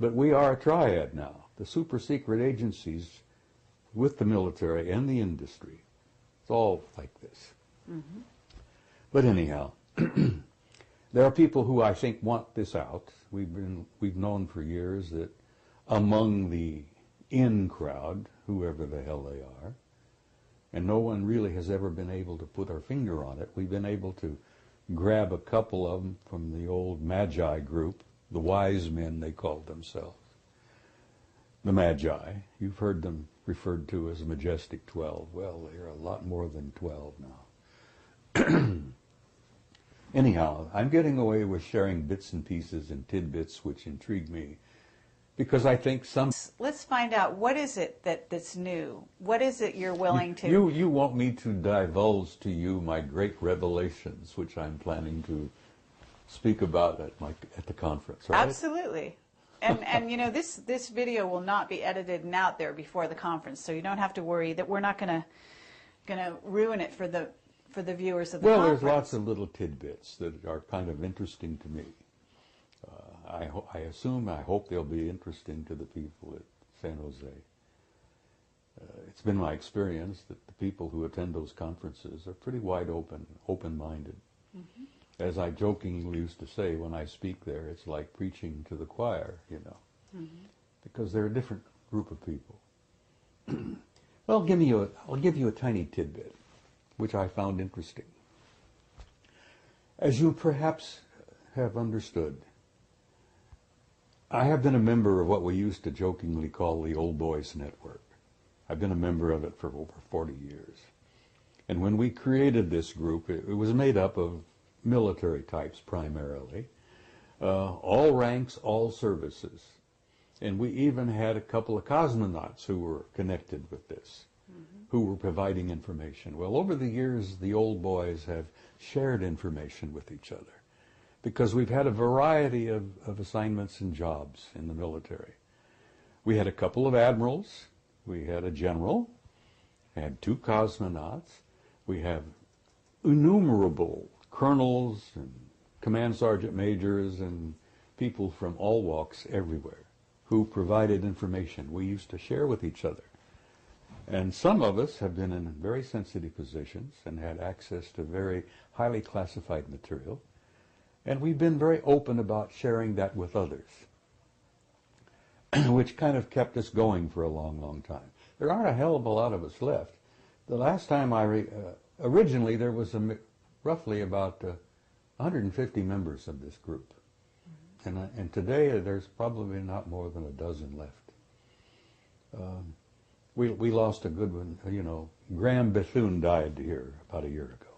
But we are a triad now. The super secret agencies with the military and the industry. It's all like this. Mm-hmm. But anyhow, there are people who I think want this out. We've known for years that among the in crowd, whoever the hell they are, and no one really has ever been able to put our finger on it. We've been able to grab a couple of them from the old Magi group, the wise men they called themselves. The Magi, you've heard them referred to as the Majestic 12. Well, they're a lot more than 12 now. Anyhow, I'm getting away with sharing bits and pieces and tidbits which intrigue me because I think Let's find out, what is it that's new? What is it you're willing to... You want me to divulge to you my great revelations, which I'm planning to speak about at the conference, right? Absolutely. And this video will not be edited and out there before the conference, so you don't have to worry that we're not going to ruin it for the viewers of the conference. Well, there's lots of little tidbits that are kind of interesting to me. I hope they'll be interesting to the people at San Jose. It's been my experience that the people who attend those conferences are pretty wide open, open-minded. Mm-hmm. As I jokingly used to say, when I speak there, it's like preaching to the choir, mm-hmm. because they're a different group of people. Well, I'll give you a tiny tidbit, which I found interesting. As you perhaps have understood, I have been a member of what we used to jokingly call the Old Boys Network. I've been a member of it for over 40 years. And when we created this group, it was made up of military types primarily, all ranks, all services. And we even had a couple of cosmonauts who were connected with this, mm-hmm. who were providing information. Well, over the years, the old boys have shared information with each other because we've had a variety of assignments and jobs in the military. We had a couple of admirals, we had a general, had 2 cosmonauts, we have innumerable colonels and command sergeant majors and people from all walks everywhere who provided information we used to share with each other. And some of us have been in very sensitive positions and had access to very highly classified material. And we've been very open about sharing that with others, which kind of kept us going for a long, long time. There aren't a hell of a lot of us left. The last time originally there was roughly about 150 members of this group. And today there's probably not more than a dozen left. We lost a good one, you know. Graham Bethune died here about a year ago.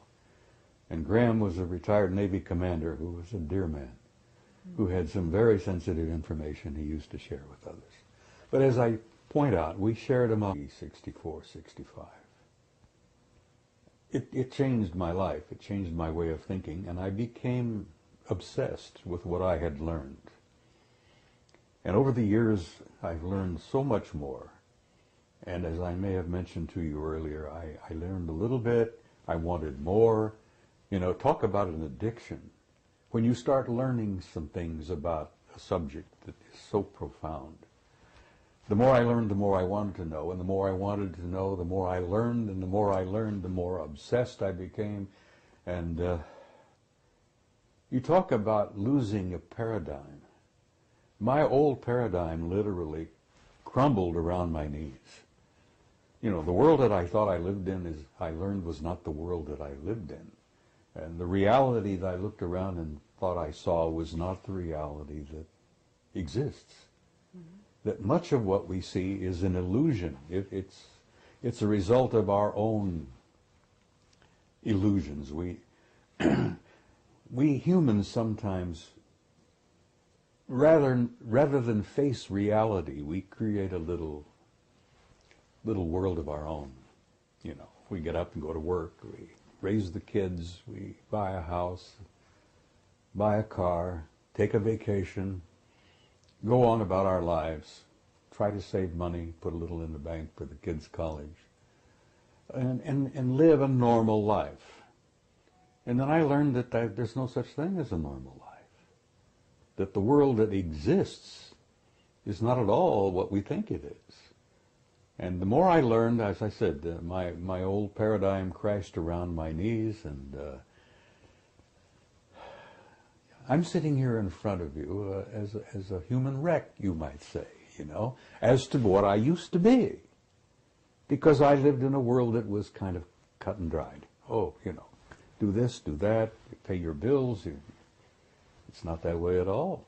And Graham was a retired Navy commander who was a dear man, who had some very sensitive information he used to share with others. But as I point out, we shared among 64, 65. It changed my life. It changed my way of thinking, and I became obsessed with what I had learned. And over the years, I've learned so much more. And as I may have mentioned to you earlier, I learned a little bit. I wanted more. You know, talk about an addiction. When you start learning some things about a subject that is so profound, the more I learned, the more I wanted to know, and the more I wanted to know, the more I learned, and the more I learned, the more obsessed I became. And you talk about losing a paradigm. My old paradigm literally crumbled around my knees. You know, the world that I thought I lived in, I learned, was not the world that I lived in. And the reality that I looked around and thought I saw was not the reality that exists. That much of what we see is an illusion. It's a result of our own illusions. We humans sometimes, rather than face reality, we create a little world of our own. You know, we get up and go to work, we raise the kids, we buy a house, buy a car, take a vacation, go on about our lives, try to save money, put a little in the bank for the kids' college, and live a normal life. And then I learned that there's no such thing as a normal life. That the world that exists is not at all what we think it is. And the more I learned, as I said, my old paradigm crashed around my knees, and I'm sitting here in front of you as a human wreck, you might say, you know, as to what I used to be. Because I lived in a world that was kind of cut and dried. Oh, you know, do this, do that, pay your bills. It's not that way at all.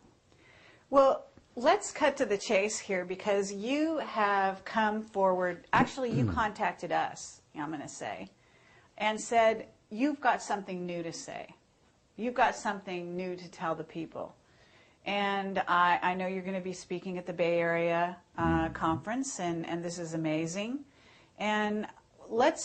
Well, let's cut to the chase here, because you have come forward. Actually, you contacted us, I'm going to say, and said, you've got something new to say. You've got something new to tell the people. And I know you're going to be speaking at the Bay Area conference, and this is amazing. And let's